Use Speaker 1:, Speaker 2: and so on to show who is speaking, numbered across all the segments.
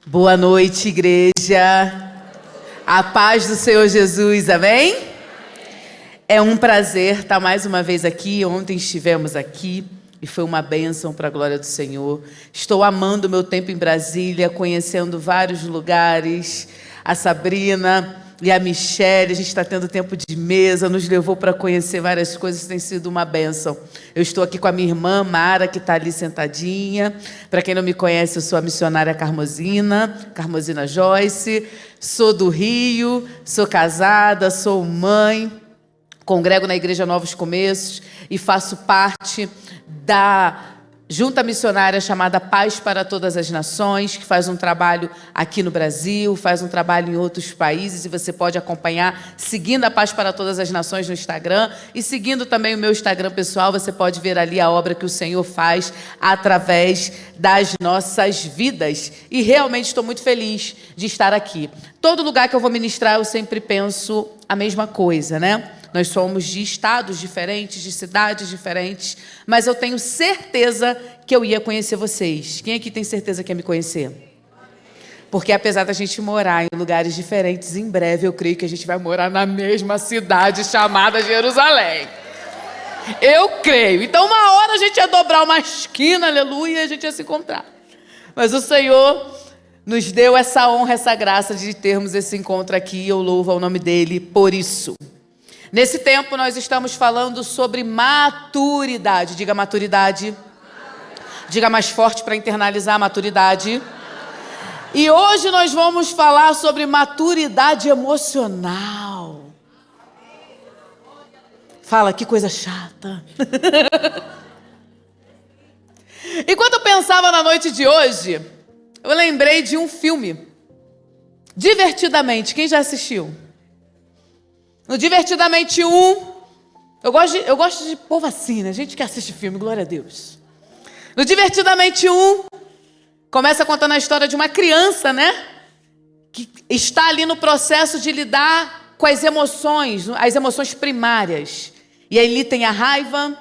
Speaker 1: Boa noite, igreja. A paz do Senhor Jesus, amém? É um prazer estar mais uma vez aqui. Ontem estivemos aqui e foi uma bênção para a glória do Senhor. Estou amando o meu tempo em Brasília, conhecendo vários lugares. A Sabrina e a Michelle, a gente está tendo tempo de mesa, nos levou para conhecer várias coisas, tem sido uma bênção. Eu estou aqui com a minha irmã Mara, que está ali sentadinha. Para quem não me conhece, eu sou a missionária Carmosina Joyce, sou do Rio, sou casada, sou mãe, congrego na Igreja Novos Começos e faço parte da junta missionária chamada Paz para Todas as Nações, que faz um trabalho aqui no Brasil, faz um trabalho em outros países, e você pode acompanhar seguindo a Paz para Todas as Nações no Instagram, e seguindo também o meu Instagram pessoal, você pode ver ali a obra que o Senhor faz através das nossas vidas. E realmente estou muito feliz de estar aqui. Todo lugar que eu vou ministrar, eu sempre penso a mesma coisa, né? Nós somos de estados diferentes, de cidades diferentes, mas eu tenho certeza que eu ia conhecer vocês. Quem aqui tem certeza que ia me conhecer? Porque apesar da gente morar em lugares diferentes, em breve eu creio que a gente vai morar na mesma cidade chamada Jerusalém. Eu creio. Então uma hora a gente ia dobrar uma esquina, aleluia, e a gente ia se encontrar. Mas o Senhor nos deu essa honra, essa graça de termos esse encontro aqui, e eu louvo ao nome dEle por isso. Nesse tempo nós estamos falando sobre maturidade. Diga maturidade. Diga mais forte para internalizar a maturidade. E hoje nós vamos falar sobre maturidade emocional. Fala, que coisa chata. E quando eu pensava na noite de hoje, eu lembrei de um filme. Divertidamente. Quem já assistiu? No Divertidamente 1, eu gosto de povo assim, né? Gente que assiste filme, glória a Deus. No Divertidamente 1, começa contando a história de uma criança, né? Que está ali no processo de lidar com as emoções primárias. E aí ali tem a raiva,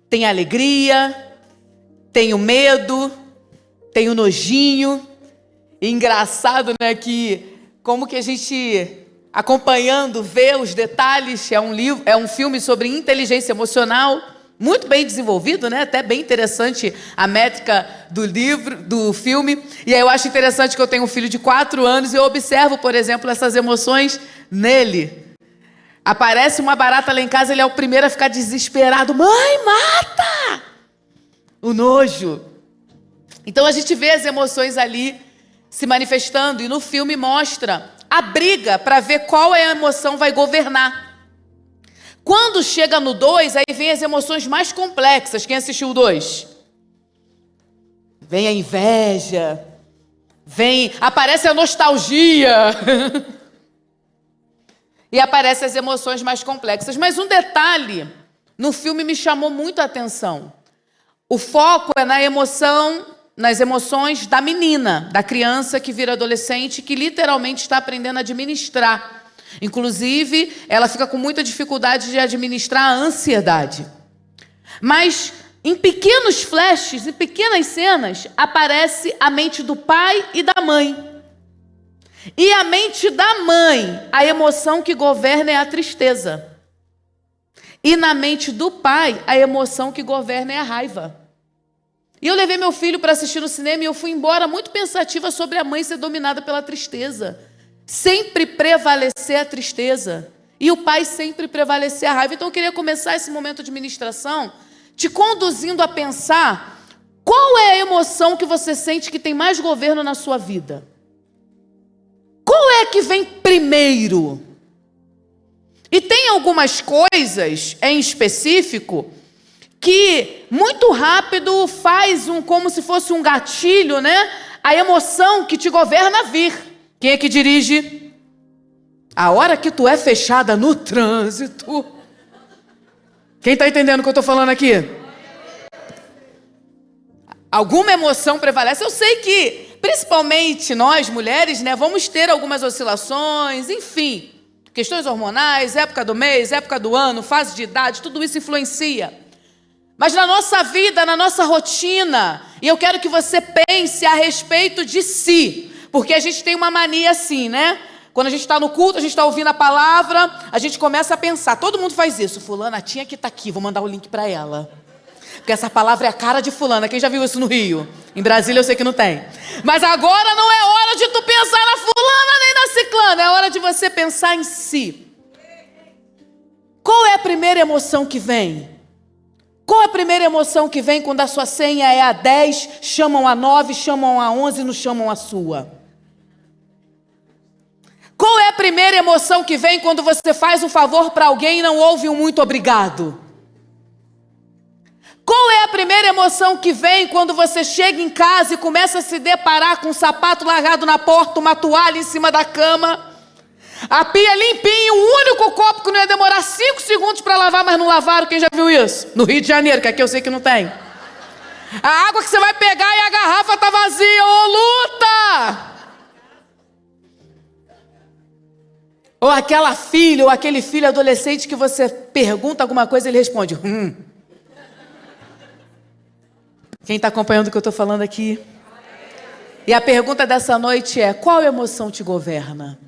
Speaker 1: tem a alegria, tem o medo, tem o nojinho. E engraçado, né? Que como que a gente, acompanhando, vê os detalhes. É um filme sobre inteligência emocional, muito bem desenvolvido, né? Até bem interessante a métrica do filme. E aí eu acho interessante que eu tenho um filho de 4 anos e eu observo, por exemplo, essas emoções nele. Aparece uma barata lá em casa, ele é o primeiro a ficar desesperado. Mãe, mata! O nojo. Então a gente vê as emoções ali se manifestando, e no filme mostra a briga para ver qual é a emoção que vai governar. Quando chega no 2, aí vem as emoções mais complexas. Quem assistiu o 2? Vem a inveja, aparece a nostalgia. E aparecem as emoções mais complexas. Mas um detalhe no filme me chamou muito a atenção. O foco é nas emoções da menina, da criança que vira adolescente, que literalmente está aprendendo a administrar. Inclusive, ela fica com muita dificuldade de administrar a ansiedade. Mas, em pequenos flashes, em pequenas cenas, aparece a mente do pai e da mãe. E a mente da mãe, a emoção que governa é a tristeza. E na mente do pai, a emoção que governa é a raiva. E eu levei meu filho para assistir no cinema e eu fui embora muito pensativa sobre a mãe ser dominada pela tristeza. Sempre prevalecer a tristeza. E o pai sempre prevalecer a raiva. Então eu queria começar esse momento de ministração te conduzindo a pensar qual é a emoção que você sente que tem mais governo na sua vida. Qual é que vem primeiro? E tem algumas coisas em específico que muito rápido faz como se fosse um gatilho, né? A emoção que te governa vir. Quem é que dirige? A hora que tu é fechada no trânsito. Quem está entendendo o que eu estou falando aqui? Alguma emoção prevalece. Eu sei que, principalmente nós, mulheres, né, vamos ter algumas oscilações, enfim. Questões hormonais, época do mês, época do ano, fase de idade, tudo isso influencia. Mas na nossa vida, na nossa rotina, e eu quero que você pense a respeito de si. Porque a gente tem uma mania assim, né? Quando a gente está no culto, a gente está ouvindo a palavra, a gente começa a pensar. Todo mundo faz isso. Fulana tinha que estar aqui, vou mandar o link para ela. Porque essa palavra é a cara de fulana. Quem já viu isso no Rio? Em Brasília eu sei que não tem. Mas agora não é hora de tu pensar na fulana nem na ciclana. É hora de você pensar em si. Qual é a primeira emoção que vem? Qual é a primeira emoção que vem quando a sua senha é a 10, chamam a 9, chamam a 11 e não chamam a sua? Qual é a primeira emoção que vem quando você faz um favor para alguém e não ouve um muito obrigado? Qual é a primeira emoção que vem quando você chega em casa e começa a se deparar com um sapato largado na porta, uma toalha em cima da cama, a pia limpinha, o único copo que não ia demorar 5 segundos para lavar, mas não lavaram? Quem já viu isso? No Rio de Janeiro, que aqui eu sei que não tem. A água que você vai pegar e a garrafa está vazia. Ô, luta! Ou aquela filha ou aquele filho adolescente que você pergunta alguma coisa e ele responde, Quem está acompanhando o que eu estou falando aqui? E a pergunta dessa noite é, qual emoção te governa?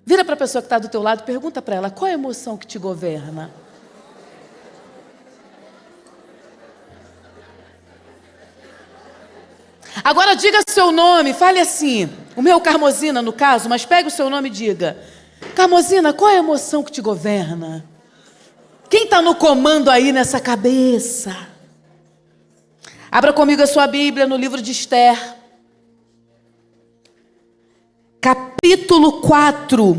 Speaker 1: Vira para a pessoa que está do teu lado e pergunta para ela, qual é a emoção que te governa? Agora diga seu nome, fale assim, o meu Carmosina no caso, mas pegue o seu nome e diga, Carmosina, qual é a emoção que te governa? Quem está no comando aí nessa cabeça? Abra comigo a sua Bíblia no livro de Esther, capítulo 4.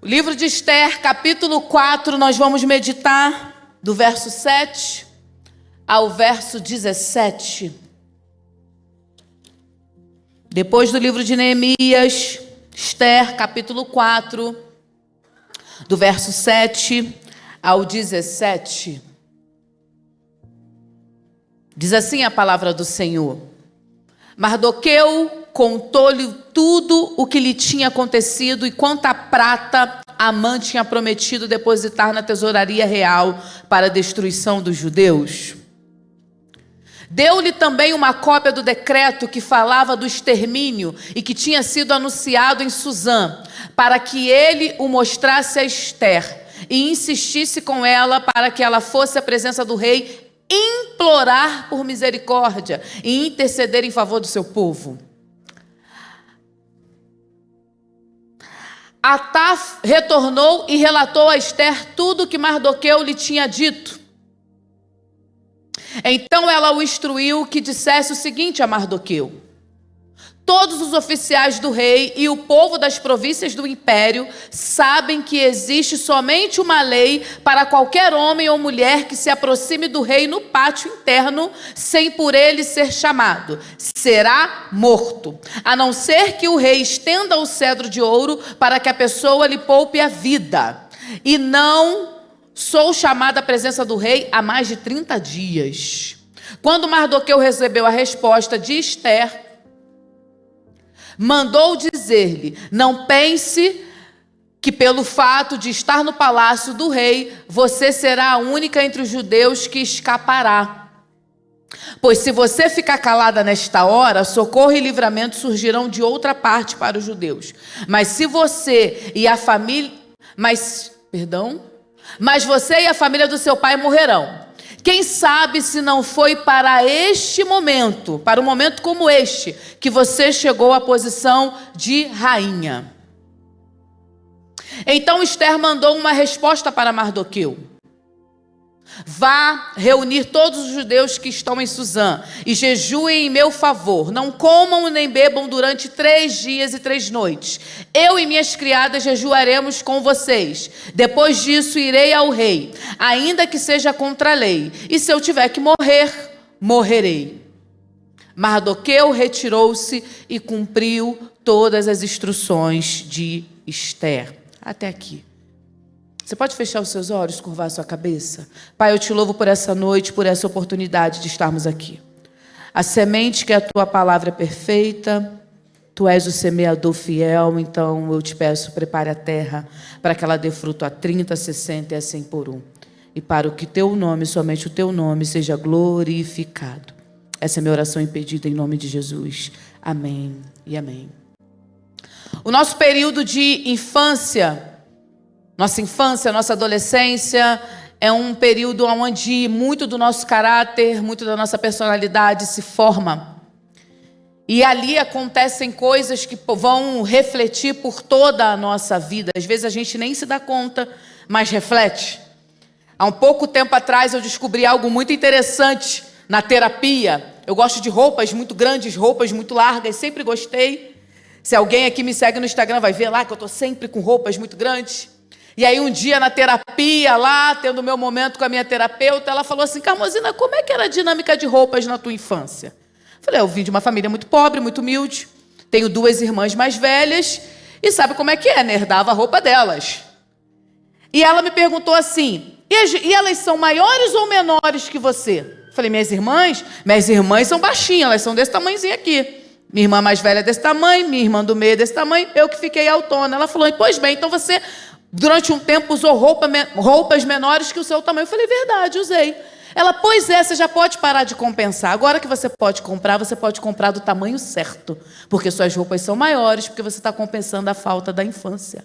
Speaker 1: O livro de Esther, capítulo 4, nós vamos meditar do verso 7 ao verso 17. Depois do livro de Neemias, Esther, capítulo 4, do verso 7 ao 17. Diz assim a palavra do Senhor. Mardoqueu contou-lhe tudo o que lhe tinha acontecido e quanta prata Amã tinha prometido depositar na tesouraria real para a destruição dos judeus. Deu-lhe também uma cópia do decreto que falava do extermínio e que tinha sido anunciado em Suzã, para que ele o mostrasse a Esther e insistisse com ela para que ela fosse à presença do rei implorar por misericórdia e interceder em favor do seu povo. Ataf retornou e relatou a Esther tudo o que Mardoqueu lhe tinha dito. Então ela o instruiu que dissesse o seguinte a Mardoqueu: todos os oficiais do rei e o povo das províncias do império sabem que existe somente uma lei para qualquer homem ou mulher que se aproxime do rei no pátio interno sem por ele ser chamado. Será morto, a não ser que o rei estenda o cedro de ouro para que a pessoa lhe poupe a vida. E não sou chamada à presença do rei há mais de 30 dias. Quando Mardoqueu recebeu a resposta de Esther, mandou dizer-lhe: não pense que pelo fato de estar no palácio do rei, você será a única entre os judeus que escapará. Pois se você ficar calada nesta hora, socorro e livramento surgirão de outra parte para os judeus. Mas você e a família... Mas você e a família do seu pai morrerão. Quem sabe se não foi para este momento, para um momento como este, que você chegou à posição de rainha. Então Esther mandou uma resposta para Mardoqueu: vá reunir todos os judeus que estão em Suzã e jejuem em meu favor. Não comam nem bebam durante 3 dias e 3 noites. Eu e minhas criadas jejuaremos com vocês. Depois disso irei ao rei, ainda que seja contra a lei. E se eu tiver que morrer, morrerei. Mardoqueu retirou-se e cumpriu todas as instruções de Esther. Até aqui. Você pode fechar os seus olhos, curvar a sua cabeça? Pai, eu te louvo por essa noite, por essa oportunidade de estarmos aqui. A semente que é a tua palavra é perfeita, tu és o semeador fiel, então eu te peço, prepare a terra para que ela dê fruto a 30, 60 e a 100 por 1. e para que teu nome, somente o teu nome, seja glorificado. Essa é a minha oração impedida em nome de Jesus. Amém e amém. O nosso período de infância, nossa adolescência, é um período onde muito do nosso caráter, muito da nossa personalidade se forma. E ali acontecem coisas que vão refletir por toda a nossa vida. Às vezes a gente nem se dá conta, mas reflete. Há um pouco tempo atrás eu descobri algo muito interessante na terapia. Eu gosto de roupas muito grandes, roupas muito largas, sempre gostei. Se alguém aqui me segue no Instagram vai ver lá que eu estou sempre com roupas muito grandes. E aí um dia na terapia lá, tendo o meu momento com a minha terapeuta, ela falou assim: Carmozina, como é que era a dinâmica de roupas na tua infância? Falei, eu vim de uma família muito pobre, muito humilde, tenho 2 irmãs mais velhas, e sabe como é que é, né? Herdava a roupa delas. E ela me perguntou assim, e elas são maiores ou menores que você? Falei, minhas irmãs são baixinhas, elas são desse tamanhozinho aqui. Minha irmã mais velha é desse tamanho, minha irmã do meio é desse tamanho, eu que fiquei altona. Ela falou, pois bem, então você, durante um tempo, usou roupas menores que o seu tamanho. Eu falei, verdade, usei. Ela, pois é, você já pode parar de compensar. Agora que você pode comprar do tamanho certo. Porque suas roupas são maiores, porque você está compensando a falta da infância.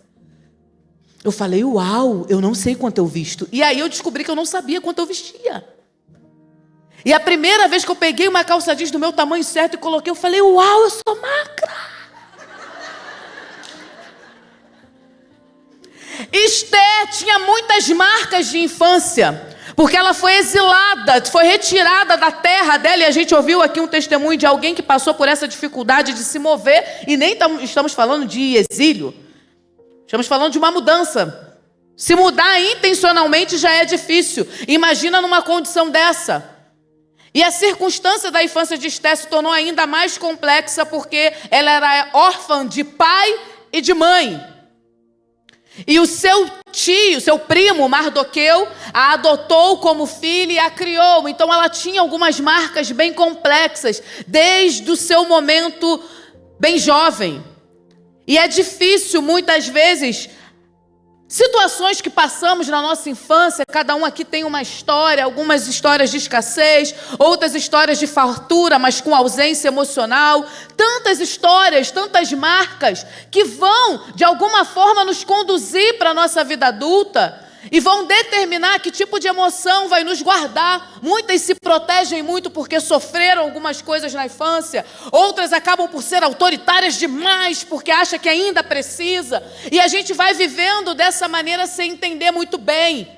Speaker 1: Eu falei, uau, eu não sei quanto eu visto. E aí eu descobri que eu não sabia quanto eu vestia. E a primeira vez que eu peguei uma calça jeans do meu tamanho certo e coloquei, eu falei, uau, eu sou magra. Esther tinha muitas marcas de infância. Porque ela foi exilada, foi retirada da terra dela. E a gente ouviu aqui um testemunho de alguém que passou por essa dificuldade de se mover. E nem estamos falando de exílio. Estamos falando de uma mudança. Se mudar intencionalmente já é difícil. Imagina numa condição dessa. E a circunstância da infância de Esther se tornou ainda mais complexa porque ela era órfã de pai e de mãe. E o seu tio, seu primo, Mardoqueu, a adotou como filha e a criou. Então ela tinha algumas marcas bem complexas, desde o seu momento bem jovem. E é difícil, muitas vezes, situações que passamos na nossa infância, cada um aqui tem uma história, algumas histórias de escassez, outras histórias de fartura, mas com ausência emocional. Tantas histórias, tantas marcas que vão, de alguma forma, nos conduzir para a nossa vida adulta e vão determinar que tipo de emoção vai nos guardar. Muitas se protegem muito porque sofreram algumas coisas na infância. Outras acabam por ser autoritárias demais porque acham que ainda precisa. E a gente vai vivendo dessa maneira sem entender muito bem.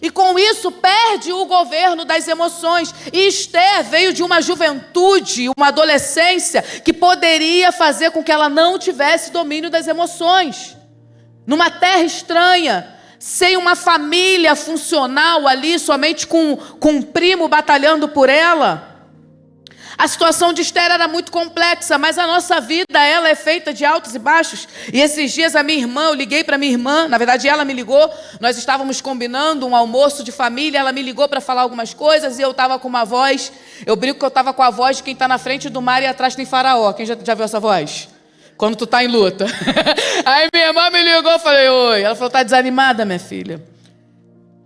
Speaker 1: E com isso perde o governo das emoções. E Esther veio de uma juventude, uma adolescência que poderia fazer com que ela não tivesse domínio das emoções. Numa terra estranha, sem uma família funcional ali, somente com um primo batalhando por ela. A situação de Esther era muito complexa, mas a nossa vida, ela é feita de altos e baixos. E esses dias eu liguei para minha irmã, na verdade ela me ligou, nós estávamos combinando um almoço de família, ela me ligou para falar algumas coisas e eu estava com uma voz, eu brinco que eu estava com a voz de quem está na frente do mar e atrás tem faraó. Quem já viu essa voz? Quando tu tá em luta. Aí minha irmã me ligou, falei, oi. Ela falou, tá desanimada, minha filha?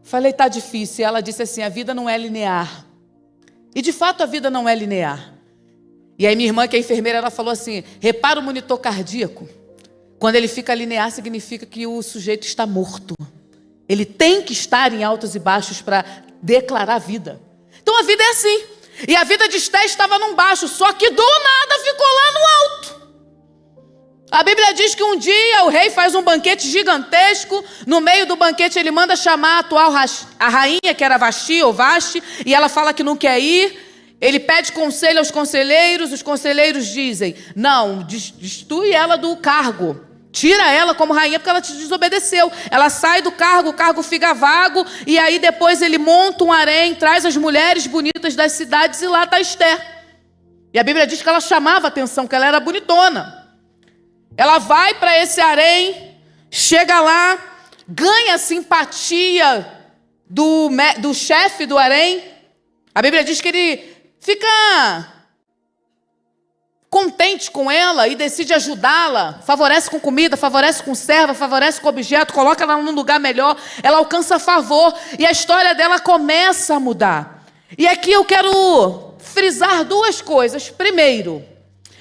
Speaker 1: Falei, tá difícil. E ela disse assim, a vida não é linear. E de fato a vida não é linear. E aí minha irmã, que é enfermeira, ela falou assim, repara o monitor cardíaco. Quando ele fica linear, significa que o sujeito está morto. Ele tem que estar em altos e baixos para declarar vida. Então a vida é assim. E a vida de Esther estava num baixo, só que do nada ficou lá no alto. A Bíblia diz que um dia o rei faz um banquete gigantesco. No meio do banquete ele manda chamar a rainha, que era Vasti ou Vasti, e ela fala que não quer ir. Ele pede conselho aos conselheiros, os conselheiros dizem, não, destitui ela do cargo. Tira ela como rainha porque ela te desobedeceu. Ela sai do cargo, o cargo fica vago, e aí depois ele monta um harém, traz as mulheres bonitas das cidades e lá está Esther. E a Bíblia diz que ela chamava atenção, que ela era bonitona. Ela vai para esse harém, chega lá, ganha a simpatia do chefe do harém. A Bíblia diz que ele fica contente com ela e decide ajudá-la, favorece com comida, favorece com serva, favorece com objeto, coloca ela num lugar melhor, ela alcança favor e a história dela começa a mudar. E aqui eu quero frisar duas coisas. Primeiro,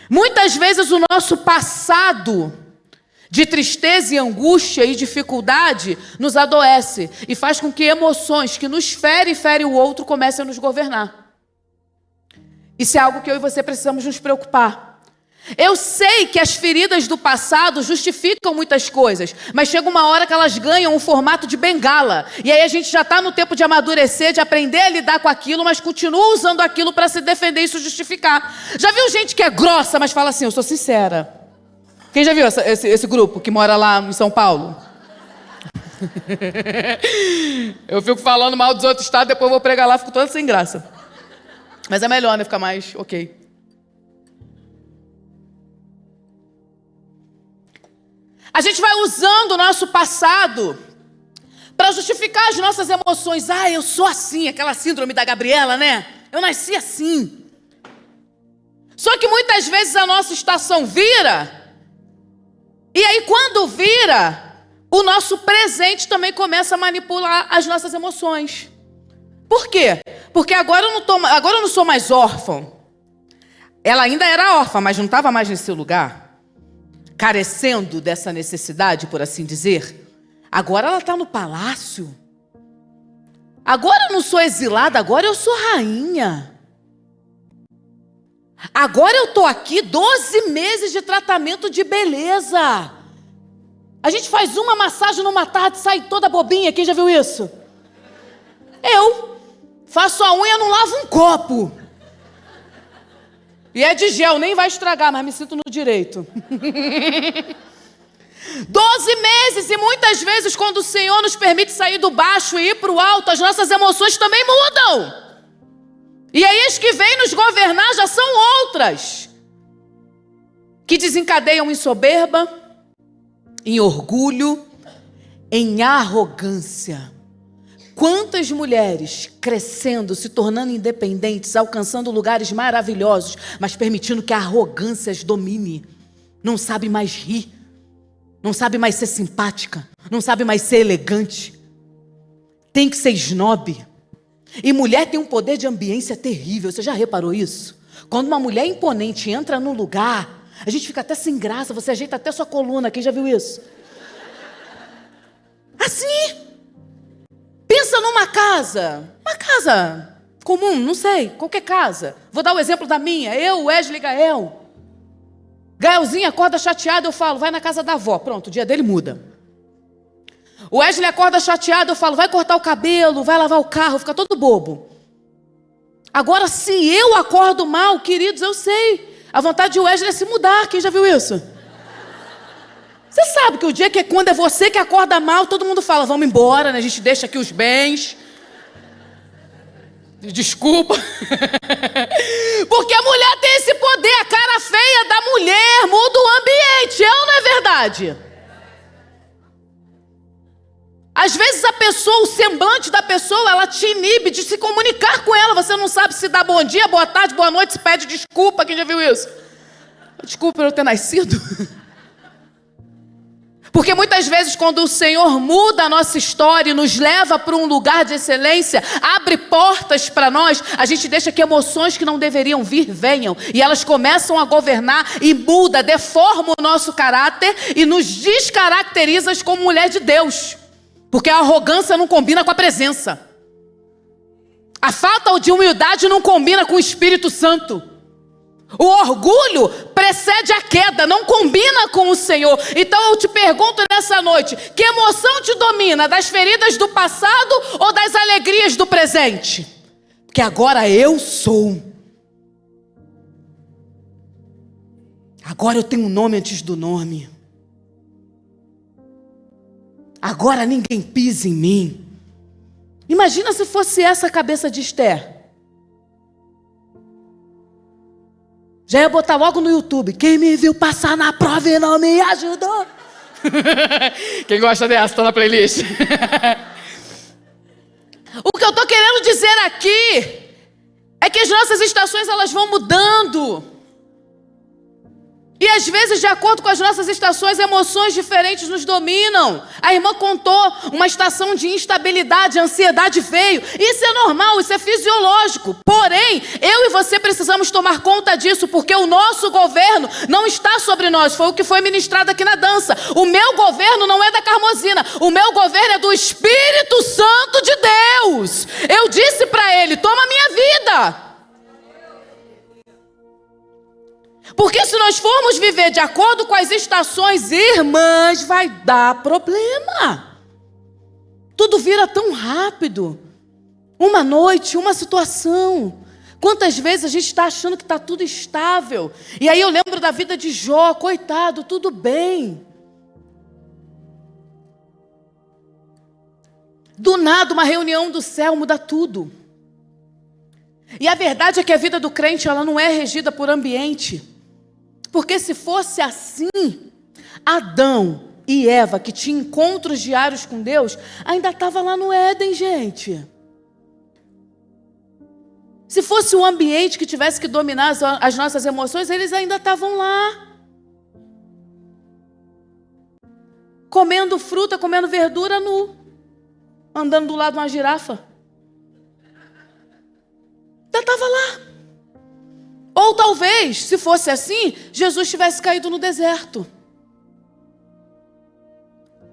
Speaker 1: muitas vezes o nosso passado de tristeza e angústia e dificuldade nos adoece e faz com que emoções que nos ferem e ferem o outro comecem a nos governar. Isso é algo que eu e você precisamos nos preocupar. Eu sei que as feridas do passado justificam muitas coisas, mas chega uma hora que elas ganham um formato de bengala. E aí a gente já está no tempo de amadurecer, de aprender a lidar com aquilo, mas continua usando aquilo para se defender e se justificar. Já viu gente que é grossa, mas fala assim, eu sou sincera? Quem já viu esse grupo que mora lá em São Paulo? Eu fico falando mal dos outros estados, depois eu vou pregar lá, fico toda sem graça. Mas é melhor, né? Ficar mais ok. A gente vai usando o nosso passado para justificar as nossas emoções. Ah, eu sou assim, aquela síndrome da Gabriela, né? Eu nasci assim. Só que muitas vezes a nossa estação vira, e aí quando vira, o nosso presente também começa a manipular as nossas emoções. Por quê? Porque agora eu não sou mais órfão. Ela ainda era órfã, mas não estava mais nesse lugar, carecendo dessa necessidade, por assim dizer. Agora ela está no palácio. Agora eu não sou exilada, agora eu sou rainha. Agora eu estou aqui 12 meses de tratamento de beleza. A gente faz uma massagem numa tarde e sai toda bobinha. Quem já viu isso? Eu faço a unha, não lavo um copo. E é de gel, nem vai estragar, mas me sinto no direito. 12 meses, e muitas vezes quando o Senhor nos permite sair do baixo e ir para o alto, as nossas emoções também mudam. E aí as que vêm nos governar já são outras, que desencadeiam em soberba, em orgulho, em arrogância. Quantas mulheres crescendo, se tornando independentes, alcançando lugares maravilhosos, mas permitindo que a arrogância as domine. Não sabe mais rir, não sabe mais ser simpática, não sabe mais ser elegante. Tem que ser snob. E mulher tem um poder de ambiência terrível. Você já reparou isso? Quando uma mulher imponente entra num lugar, a gente fica até sem graça, você ajeita até sua coluna. Quem já viu isso? Assim. Pensa numa casa. Uma casa comum, não sei, qualquer casa. Vou dar o exemplo da minha. Eu, Wesley, Gael. Gaelzinho acorda chateado, eu falo, vai na casa da avó. Pronto, o dia dele muda. O Wesley acorda chateado, eu falo, vai cortar o cabelo, vai lavar o carro, fica todo bobo. Agora, se eu acordo mal, queridos, eu sei. A vontade de Wesley é se mudar. Quem já viu isso? Você sabe que o dia que quando é você que acorda mal, todo mundo fala, vamos embora, né? A gente deixa aqui os bens. Desculpa. Porque a mulher tem esse poder, a cara feia da mulher muda o ambiente, é ou não é verdade? Às vezes a pessoa, o semblante da pessoa, ela te inibe de se comunicar com ela. Você não sabe se dá bom dia, boa tarde, boa noite, se pede desculpa. Quem já viu isso? Desculpa por eu ter nascido. Porque muitas vezes quando o Senhor muda a nossa história e nos leva para um lugar de excelência, abre portas para nós, a gente deixa que emoções que não deveriam vir, venham. E elas começam a governar e muda, deforma o nosso caráter e nos descaracteriza como mulher de Deus. Porque a arrogância não combina com a presença. A falta de humildade não combina com o Espírito Santo. O orgulho precede a queda, não combina com o Senhor. Então eu te pergunto nessa noite, que emoção te domina? Das feridas do passado ou das alegrias do presente? Porque agora eu sou. Agora eu tenho um nome antes do nome. Agora ninguém pisa em mim. Imagina se fosse essa a cabeça de Esther. Já ia botar logo no YouTube. Quem me viu passar na prova e não me ajudou. Quem gosta dessa, tá na playlist. O que eu tô querendo dizer aqui é que as nossas estações elas vão mudando. E às vezes, de acordo com as nossas estações, emoções diferentes nos dominam. A irmã contou uma estação de instabilidade, a ansiedade veio. Isso é normal, isso é fisiológico. Porém, eu e você precisamos tomar conta disso, porque o nosso governo não está sobre nós. Foi o que foi ministrado aqui na dança. O meu governo não é da Carmozina. O meu governo é do Espírito Santo de Deus. Eu disse para ele, toma a minha vida. Porque se nós formos viver de acordo com as estações, irmãs, vai dar problema. Tudo vira tão rápido. Uma noite, uma situação. Quantas vezes a gente está achando que está tudo estável. E aí eu lembro da vida de Jó, coitado, tudo bem. Do nada, uma reunião do céu muda tudo. E a verdade é que a vida do crente, ela não é regida por ambiente. Porque se fosse assim, Adão e Eva, que tinham encontros diários com Deus, ainda estava lá no Éden, gente. Se fosse o ambiente que tivesse que dominar as nossas emoções, eles ainda estavam lá. Comendo fruta, comendo verdura nu. Andando do lado de uma girafa. Ainda estava lá. Ou talvez, se fosse assim, Jesus tivesse caído no deserto.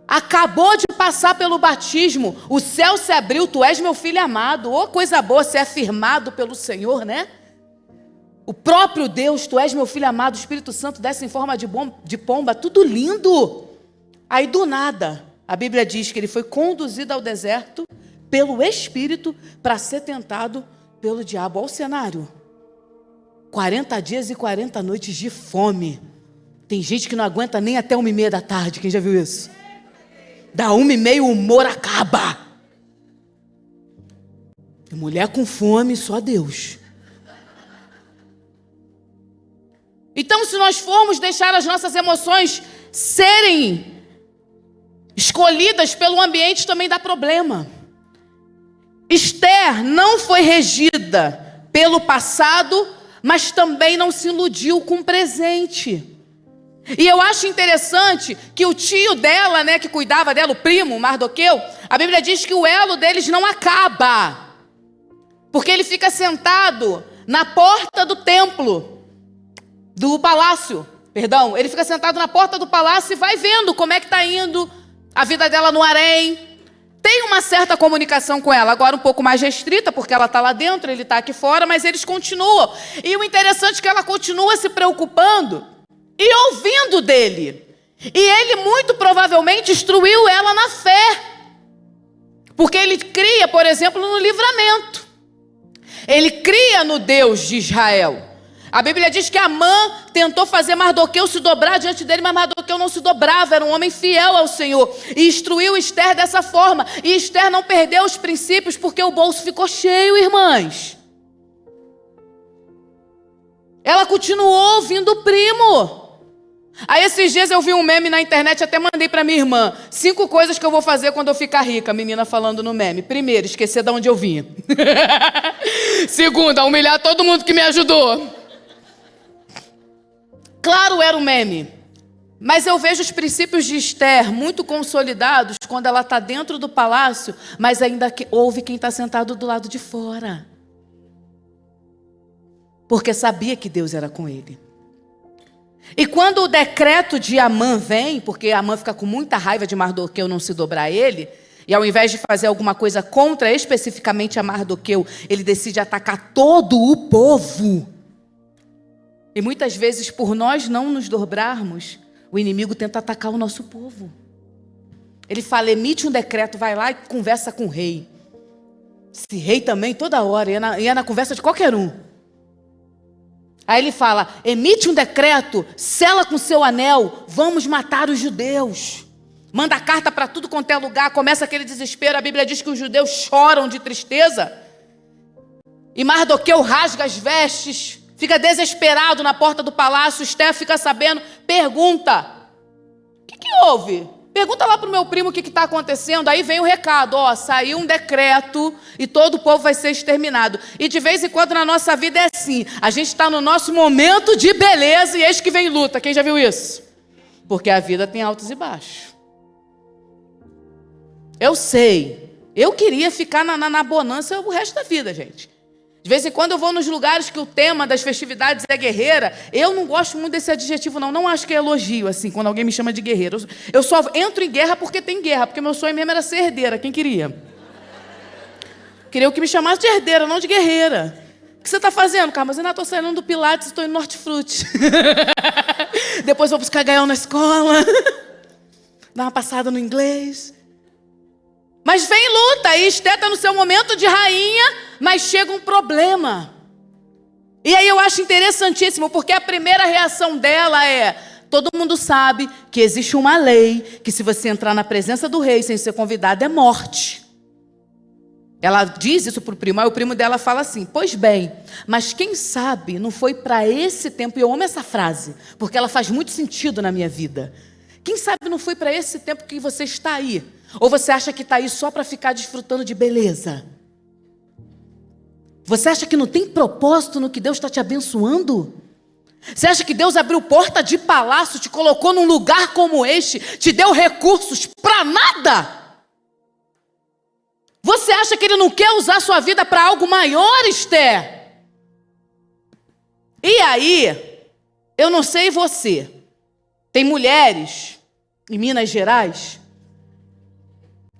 Speaker 1: Acabou de passar pelo batismo, o céu se abriu, tu és meu filho amado. Ô, coisa boa ser afirmado pelo Senhor, né? O próprio Deus, tu és meu filho amado, o Espírito Santo desce em forma de pomba, tudo lindo. Aí do nada, a Bíblia diz que ele foi conduzido ao deserto pelo Espírito para ser tentado pelo diabo. Olha o cenário. 40 dias e 40 noites de fome. Tem gente que não aguenta nem até 1h30 da tarde. Quem já viu isso? Da 1h30 o humor acaba. E mulher com fome, só Deus. Então, se nós formos deixar as nossas emoções serem escolhidas pelo ambiente, também dá problema. Esther não foi regida pelo passado, mas também não se iludiu com o presente. E eu acho interessante que o tio dela, né, que cuidava dela, o primo, Mardoqueu, a Bíblia diz que o elo deles não acaba. Porque ele fica sentado na porta do templo, do palácio, perdão. Ele fica sentado na porta do palácio e vai vendo como é que está indo a vida dela no harém. Tem uma certa comunicação com ela, agora um pouco mais restrita, porque ela está lá dentro, ele está aqui fora, mas eles continuam. E o interessante é que ela continua se preocupando e ouvindo dele. E ele muito provavelmente instruiu ela na fé. Porque ele cria, por exemplo, no livramento. Ele cria no Deus de Israel. A Bíblia diz que Amã tentou fazer Mardoqueu se dobrar diante dele, mas Mardoqueu não se dobrava, era um homem fiel ao Senhor. E instruiu Esther dessa forma. E Esther não perdeu os princípios porque o bolso ficou cheio, irmãs. Ela continuou ouvindo o primo. Aí esses dias eu vi um meme na internet, até mandei para minha irmã. 5 coisas que eu vou fazer quando eu ficar rica, a menina falando no meme. Primeiro, esquecer de onde eu vim. Segunda, humilhar todo mundo que me ajudou. Claro, era um meme, mas eu vejo os princípios de Esther muito consolidados quando ela está dentro do palácio, mas ainda ouve quem está sentado do lado de fora. Porque sabia que Deus era com ele. E quando o decreto de Amã vem, porque Amã fica com muita raiva de Mardoqueu não se dobrar a ele, e ao invés de fazer alguma coisa contra especificamente a Mardoqueu, ele decide atacar todo o povo. E muitas vezes, por nós não nos dobrarmos, o inimigo tenta atacar o nosso povo. Ele fala, emite um decreto, vai lá e conversa com o rei. Esse rei também, toda hora, ia na conversa de qualquer um. Aí ele fala, emite um decreto, sela com seu anel, vamos matar os judeus. Manda carta para tudo quanto é lugar, começa aquele desespero. A Bíblia diz que os judeus choram de tristeza. E Mardoqueu rasga as vestes, fica desesperado na porta do palácio. Esther fica sabendo, pergunta, o que houve? Pergunta lá para o meu primo o que está acontecendo. Aí vem o recado, saiu um decreto e todo o povo vai ser exterminado. E de vez em quando na nossa vida é assim. A gente está no nosso momento de beleza e eis que vem luta. Quem já viu isso? Porque a vida tem altos e baixos. Eu sei. Eu queria ficar na bonança o resto da vida, gente. De vez em quando eu vou nos lugares que o tema das festividades é guerreira. Eu não gosto muito desse adjetivo, não. Não acho que é elogio, assim, quando alguém me chama de guerreira. Eu só entro em guerra porque tem guerra. Porque meu sonho mesmo era ser herdeira. Quem queria? Queria que me chamasse de herdeira, não de guerreira. O que você está fazendo, Carlos? Eu ainda estou saindo do Pilates e estou indo no Hortifruti. Depois vou buscar Gael na escola. Dar uma passada no inglês. Mas vem luta, e Esté está no seu momento de rainha, mas chega um problema. E aí eu acho interessantíssimo, porque a primeira reação dela é: todo mundo sabe que existe uma lei, que se você entrar na presença do rei sem ser convidado é morte. Ela diz isso para o primo, aí o primo dela fala assim: pois bem, mas quem sabe não foi para esse tempo, e eu amo essa frase, porque ela faz muito sentido na minha vida. Quem sabe não foi para esse tempo que você está aí? Ou você acha que está aí só para ficar desfrutando de beleza? Você acha que não tem propósito no que Deus está te abençoando? Você acha que Deus abriu porta de palácio, te colocou num lugar como este, te deu recursos para nada? Você acha que Ele não quer usar a sua vida para algo maior, Esté? E aí, eu não sei você, tem mulheres em Minas Gerais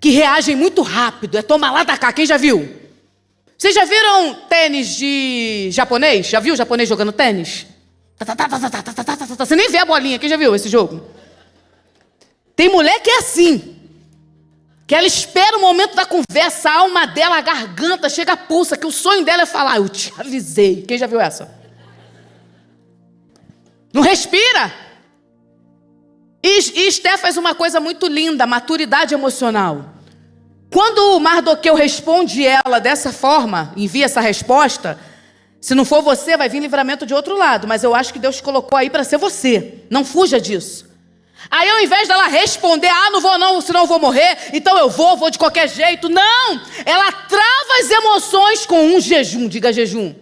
Speaker 1: que reagem muito rápido, é toma lá da cá, quem já viu? Vocês já viram tênis de japonês? Já viu o japonês jogando tênis? Você nem vê a bolinha, quem já viu esse jogo? Tem mulher que é assim, que ela espera o momento da conversa, a alma dela, a garganta, chega a pulsa, que o sonho dela é falar: eu te avisei. Quem já viu essa? Não respira. E Esté faz uma coisa muito linda, maturidade emocional. Quando o Mardoqueu responde ela dessa forma, envia essa resposta, se não for você, vai vir livramento de outro lado, mas eu acho que Deus te colocou aí para ser você, não fuja disso. Aí ao invés dela responder: não vou não, senão eu vou morrer, então eu vou de qualquer jeito, não, ela trava as emoções com um jejum, diga jejum.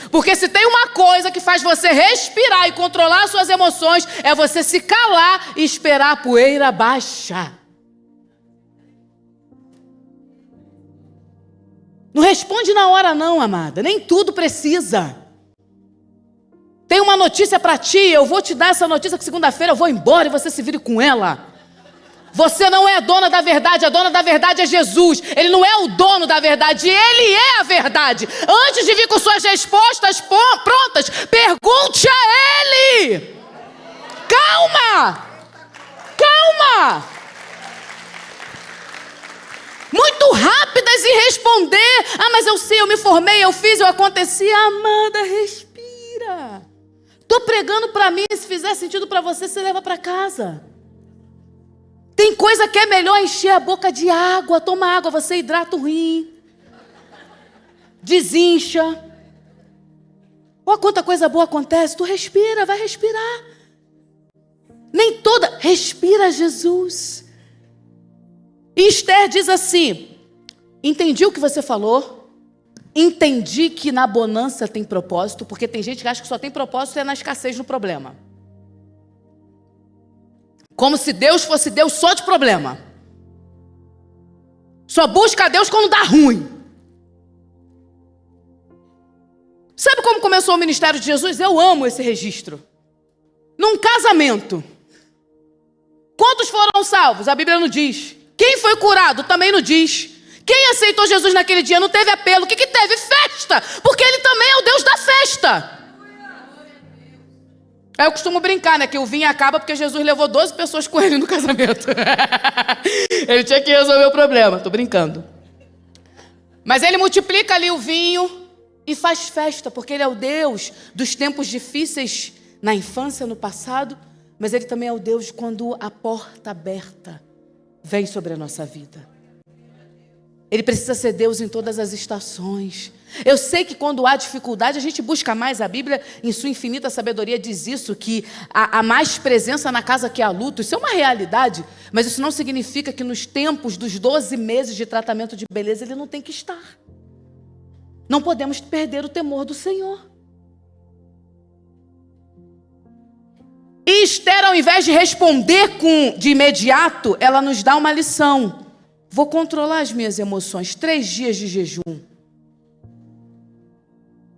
Speaker 1: Porque se tem uma coisa que faz você respirar e controlar suas emoções, é você se calar e esperar a poeira baixar. Não responde na hora não, amada. Nem tudo precisa. Tem uma notícia para ti, eu vou te dar essa notícia que segunda-feira eu vou embora e você se vire com ela. Você não é a dona da verdade, a dona da verdade é Jesus. Ele não é o dono da verdade, Ele é a verdade. Antes de vir com suas respostas prontas, pergunte a Ele. Calma! Calma! Muito rápidas em responder: mas eu sei, eu me formei, eu fiz, eu aconteci. Amada, respira. Estou pregando para mim, se fizer sentido para você, você leva para casa. Tem coisa que é melhor encher a boca de água. Toma água, você hidrata o rim, desincha. Olha quanta coisa boa acontece. Tu respira, vai respirar. Nem toda, respira Jesus. E Esther diz assim: entendi o que você falou, entendi que na bonança tem propósito, porque tem gente que acha que só tem propósito na escassez, no problema. Como se Deus fosse Deus só de problema. Só busca a Deus quando dá ruim. Sabe como começou o ministério de Jesus? Eu amo esse registro. Num casamento. Quantos foram salvos? A Bíblia não diz. Quem foi curado? Também não diz. Quem aceitou Jesus naquele dia não teve apelo. O que teve? Festa. Porque Ele também é o Deus da festa. Eu costumo brincar, que o vinho acaba porque Jesus levou 12 pessoas com Ele no casamento. Ele tinha que resolver o problema. Estou brincando. Mas Ele multiplica ali o vinho e faz festa, porque Ele é o Deus dos tempos difíceis na infância, no passado, mas Ele também é o Deus quando a porta aberta vem sobre a nossa vida. Ele precisa ser Deus em todas as estações. Eu sei que quando há dificuldade, a gente busca mais. A Bíblia, em sua infinita sabedoria, diz isso, que há mais presença na casa que há luto. Isso é uma realidade, mas isso não significa que nos tempos dos 12 meses de tratamento de beleza, ele não tem que estar. Não podemos perder o temor do Senhor. E Esther, ao invés de responder de imediato, ela nos dá uma lição. Vou controlar as minhas emoções. 3 dias de jejum.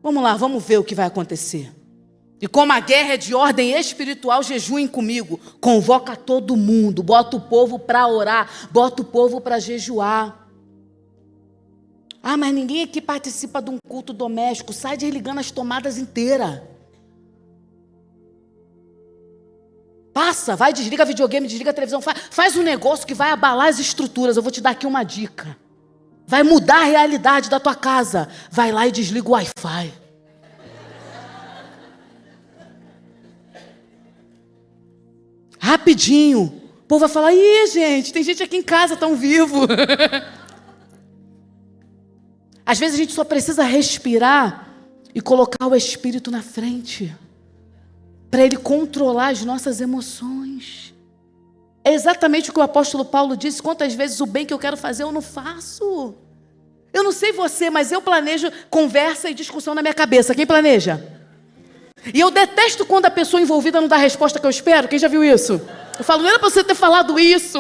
Speaker 1: Vamos lá, vamos ver o que vai acontecer. E como a guerra é de ordem espiritual, jejuem comigo. Convoca todo mundo, bota o povo para orar, bota o povo para jejuar. Ah, mas ninguém aqui participa de um culto doméstico. Sai desligando as tomadas inteiras. Passa, vai, desliga videogame, desliga a televisão. Faz um negócio que vai abalar as estruturas. Eu vou te dar aqui uma dica. Vai mudar a realidade da tua casa. Vai lá e desliga o Wi-Fi. Rapidinho. O povo vai falar, ih, gente, tem gente aqui em casa tão vivo. Às vezes a gente só precisa respirar e colocar o Espírito na frente, para Ele controlar as nossas emoções. É exatamente o que o apóstolo Paulo disse. Quantas vezes o bem que eu quero fazer eu não faço? Eu não sei você, mas eu planejo conversa e discussão na minha cabeça. Quem planeja? E eu detesto quando a pessoa envolvida não dá a resposta que eu espero. Quem já viu isso? Eu falo, não era para você ter falado isso.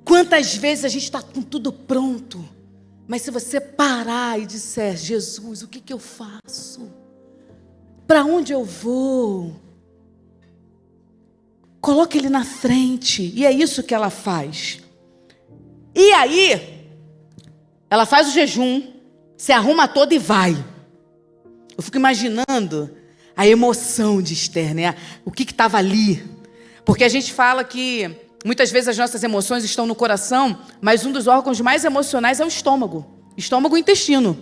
Speaker 1: Quantas vezes a gente está com tudo pronto, mas se você parar e disser, Jesus, o que eu faço? Para onde eu vou? Coloque Ele na frente. E é isso que ela faz. E aí, ela faz o jejum, se arruma toda e vai. Eu fico imaginando a emoção de Esther, né? O que estava ali. Porque a gente fala que muitas vezes as nossas emoções estão no coração, mas um dos órgãos mais emocionais é o estômago. Estômago e intestino.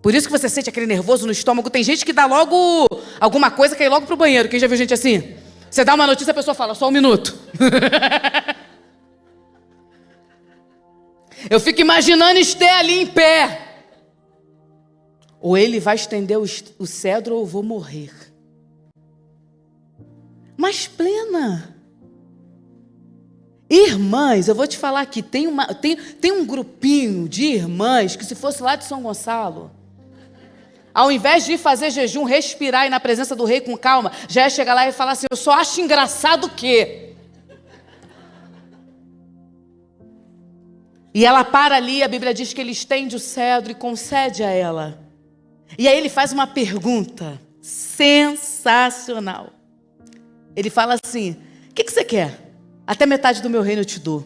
Speaker 1: Por isso que você sente aquele nervoso no estômago. Tem gente que dá logo alguma coisa, quer ir logo pro banheiro. Quem já viu gente assim? Você dá uma notícia, a pessoa fala, só um minuto. Eu fico imaginando Esther ali em pé. Ou ele vai estender o cedro ou eu vou morrer. Mas plena. Irmãs, eu vou te falar aqui, tem um grupinho de irmãs que se fosse lá de São Gonçalo, ao invés de fazer jejum, respirar e ir na presença do rei com calma, já ia chegar lá e falar assim, eu só acho engraçado o quê? E ela para ali, a Bíblia diz que ele estende o cedro e concede a ela. E aí ele faz uma pergunta sensacional. Ele fala assim, o que você quer? Até metade do meu reino eu te dou.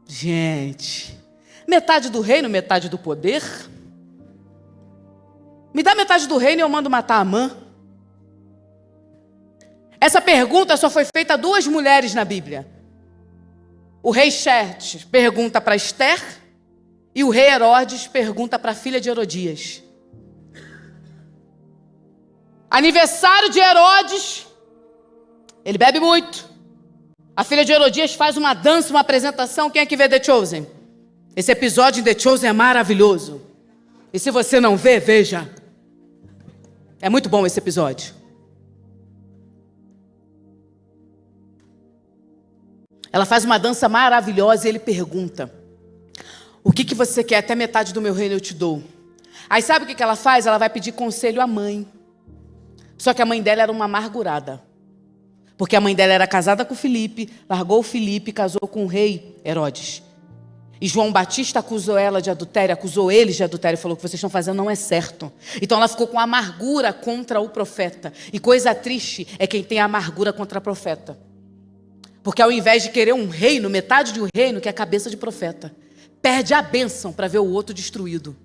Speaker 1: Gente, metade do reino, metade do poder. Me dá metade do reino e eu mando matar Amã. Essa pergunta só foi feita a 2 mulheres na Bíblia. O rei Xerxes pergunta para Esther e o rei Herodes pergunta para a filha de Herodias. Aniversário de Herodes, ele bebe muito. A filha de Herodias faz uma dança, uma apresentação. Quem é que vê The Chosen? Esse episódio em The Chosen é maravilhoso. E se você não vê, veja. É muito bom esse episódio. Ela faz uma dança maravilhosa e ele pergunta, o que você quer? Até metade do meu reino eu te dou. Aí sabe o que ela faz? Ela vai pedir conselho à mãe. Só que a mãe dela era uma amargurada. Porque a mãe dela era casada com Filipe, largou o Filipe e casou com o rei Herodes. E João Batista acusou ela de adultério, acusou eles de adultério, falou que vocês estão fazendo não é certo. Então ela ficou com amargura contra o profeta. E coisa triste é quem tem amargura contra o profeta. Porque ao invés de querer um reino, metade de um reino, que é a cabeça de profeta, perde a bênção para ver o outro destruído.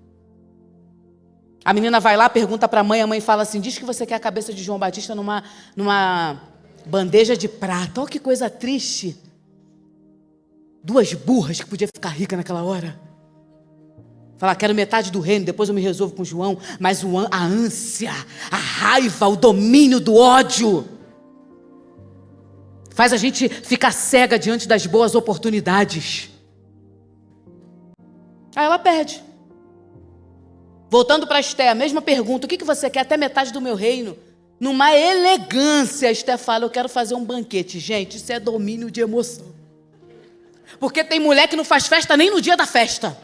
Speaker 1: A menina vai lá, pergunta para a mãe fala assim, diz que você quer a cabeça de João Batista numa bandeja de prata. Olha que coisa triste. 2 burras que podia ficar rica naquela hora. Falar, quero metade do reino, depois eu me resolvo com João. Mas a ânsia, a raiva, o domínio do ódio Faz a gente ficar cega diante das boas oportunidades. Aí ela perde. Voltando para Esté, a mesma pergunta. O que você quer? Até metade do meu reino. Numa elegância, Esté fala, eu quero fazer um banquete. Gente, isso é domínio de emoção. Porque tem mulher que não faz festa nem no dia da festa.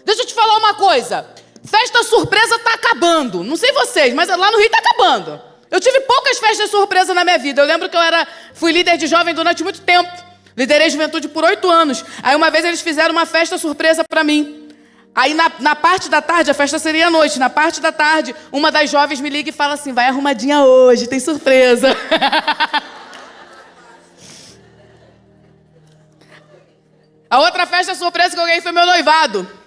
Speaker 1: Deixa eu te falar uma coisa. Festa surpresa tá acabando. Não sei vocês, mas lá no Rio tá acabando. Eu tive poucas festas surpresa na minha vida. Eu lembro que fui líder de jovem durante muito tempo. Liderei juventude por 8 anos. Aí uma vez eles fizeram uma festa surpresa para mim. Aí na parte da tarde, a festa seria à noite. Na parte da tarde, uma das jovens me liga e fala assim, vai arrumadinha hoje, tem surpresa. A outra festa surpresa que eu ganhei foi meu noivado.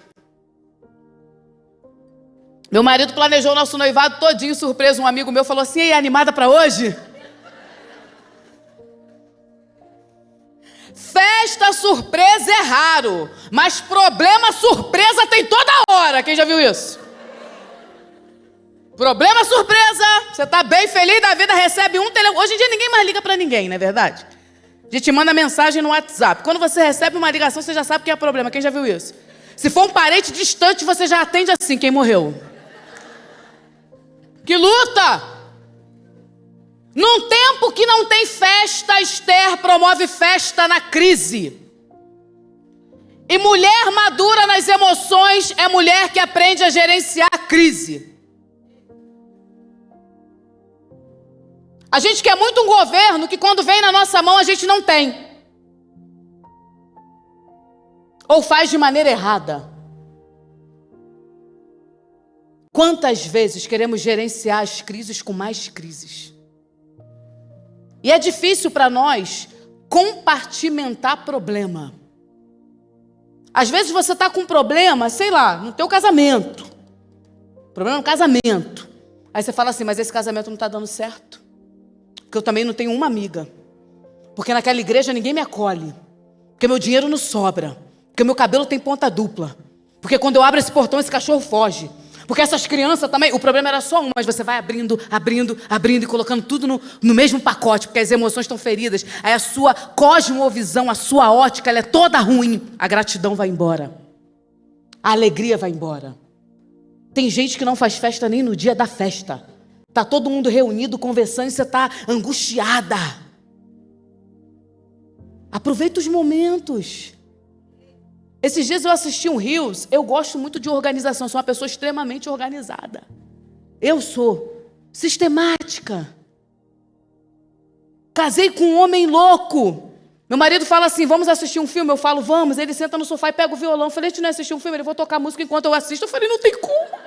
Speaker 1: Meu marido planejou o nosso noivado todinho, surpresa. Um amigo meu falou assim, e aí, animada para hoje? Festa surpresa é raro, mas problema surpresa tem toda hora. Quem já viu isso? Problema surpresa, você tá bem feliz da vida, recebe um telefone. Hoje em dia ninguém mais liga para ninguém, não é verdade? A gente manda mensagem no WhatsApp. Quando você recebe uma ligação, você já sabe que é problema. Quem já viu isso? Se for um parente distante, você já atende assim, quem morreu. Que luta! Num tempo que não tem festa, Esther promove festa na crise. E mulher madura nas emoções é mulher que aprende a gerenciar a crise. A gente quer muito um governo que quando vem na nossa mão a gente não tem. Ou faz de maneira errada. Quantas vezes queremos gerenciar as crises com mais crises? E é difícil para nós compartimentar problema. Às vezes você está com um problema, sei lá, no teu casamento. Problema no casamento. Aí você fala assim, mas esse casamento não está dando certo. Porque eu também não tenho uma amiga. Porque naquela igreja ninguém me acolhe. Porque meu dinheiro não sobra. Porque meu cabelo tem ponta dupla. Porque quando eu abro esse portão, esse cachorro foge. Porque essas crianças também, o problema era só um, mas você vai abrindo e colocando tudo no mesmo pacote, porque as emoções estão feridas. Aí a sua cosmovisão, a sua ótica, ela é toda ruim. A gratidão vai embora. A alegria vai embora. Tem gente que não faz festa nem no dia da festa. Tá todo mundo reunido, conversando, e você tá angustiada. Aproveita os momentos. Esses dias eu assisti um Reels. Eu gosto muito de organização, sou uma pessoa extremamente organizada. Eu sou sistemática. Casei com um homem louco. Meu marido fala assim, vamos assistir um filme? Eu falo, vamos. Ele senta no sofá e pega o violão. Eu falei, a gente não assistir um filme? Ele vai tocar música enquanto eu assisto. Eu falei, não tem como.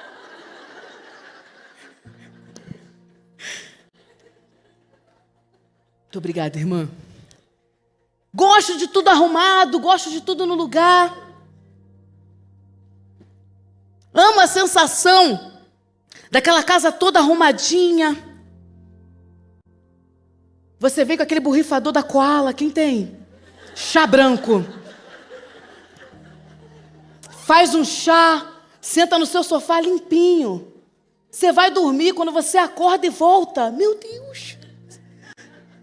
Speaker 1: Muito obrigada, irmã. Gosto de tudo arrumado, gosto de tudo no lugar. Amo a sensação daquela casa toda arrumadinha. Você vem com aquele borrifador da Koala, quem tem? Chá branco. Faz um chá, senta no seu sofá limpinho. Você vai dormir, quando você acorda e volta. Meu Deus!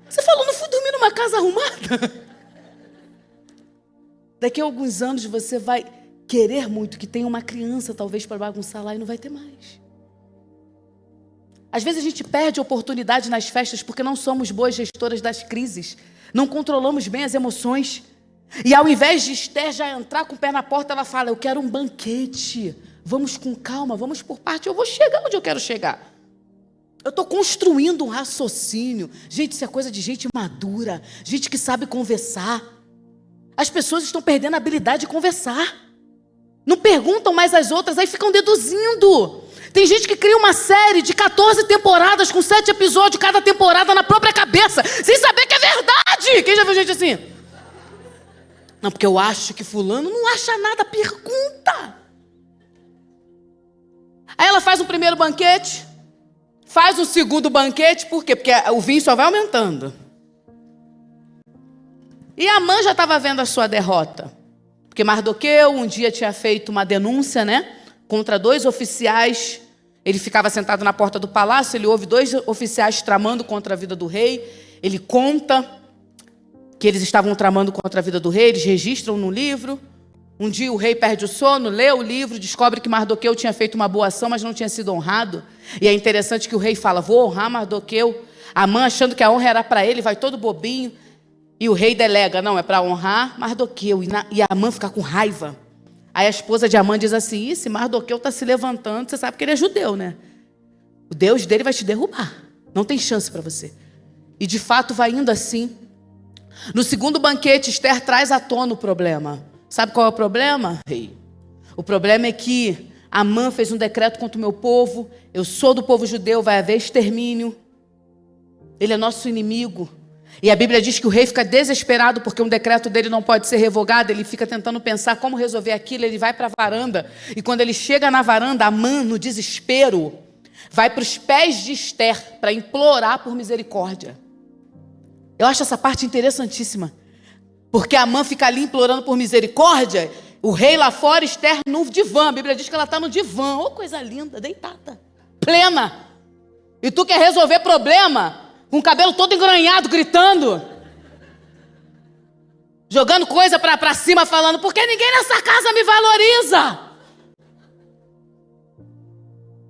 Speaker 1: Você falou, não fui dormir numa casa arrumada? Daqui a alguns anos você vai querer muito que tenha uma criança talvez para bagunçar lá e não vai ter mais. Às vezes a gente perde oportunidade nas festas porque não somos boas gestoras das crises. Não controlamos bem as emoções. E ao invés de Esther já entrar com o pé na porta, ela fala, eu quero um banquete. Vamos com calma, vamos por parte. Eu vou chegar onde eu quero chegar. Eu estou construindo um raciocínio. Gente, isso é coisa de gente madura. Gente que sabe conversar. As pessoas estão perdendo a habilidade de conversar. Não perguntam mais às outras, aí ficam deduzindo. Tem gente que cria uma série de 14 temporadas com 7 episódios cada temporada na própria cabeça, sem saber que é verdade. Quem já viu gente assim? Não, porque eu acho que fulano não acha nada, pergunta. Aí ela faz um primeiro banquete, faz um segundo banquete, por quê? Porque o vinho só vai aumentando. E Amã já estava vendo a sua derrota. Porque Mardoqueu um dia tinha feito uma denúncia, né? Contra 2 oficiais. Ele ficava sentado na porta do palácio, ele ouve 2 oficiais tramando contra a vida do rei. Ele conta que eles estavam tramando contra a vida do rei, eles registram no livro. Um dia o rei perde o sono, lê o livro, descobre que Mardoqueu tinha feito uma boa ação, mas não tinha sido honrado. E é interessante que o rei fala, vou honrar Mardoqueu. Amã, achando que a honra era para ele, vai todo bobinho. E o rei delega, não, é para honrar Mardoqueu. E Amã fica com raiva. Aí a esposa de Amã diz assim, se Mardoqueu está se levantando, você sabe que ele é judeu, né? O Deus dele vai te derrubar. Não tem chance para você. E de fato vai indo assim. No segundo banquete, Esther traz à tona o problema. Sabe qual é o problema, rei? O problema é que Amã fez um decreto contra o meu povo. Eu sou do povo judeu, vai haver extermínio. Ele é nosso inimigo. E a Bíblia diz que o rei fica desesperado porque um decreto dele não pode ser revogado. Ele fica tentando pensar como resolver aquilo. Ele vai para a varanda. E quando ele chega na varanda, Amã, no desespero, vai para os pés de Esther para implorar por misericórdia. Eu acho essa parte interessantíssima. Porque Amã fica ali implorando por misericórdia, o rei lá fora, Esther no divã. A Bíblia diz que ela está no divã. Oh, coisa linda, deitada, plena. E tu quer resolver problema com o cabelo todo engranhado, gritando, jogando coisa para cima, falando, porque ninguém nessa casa me valoriza.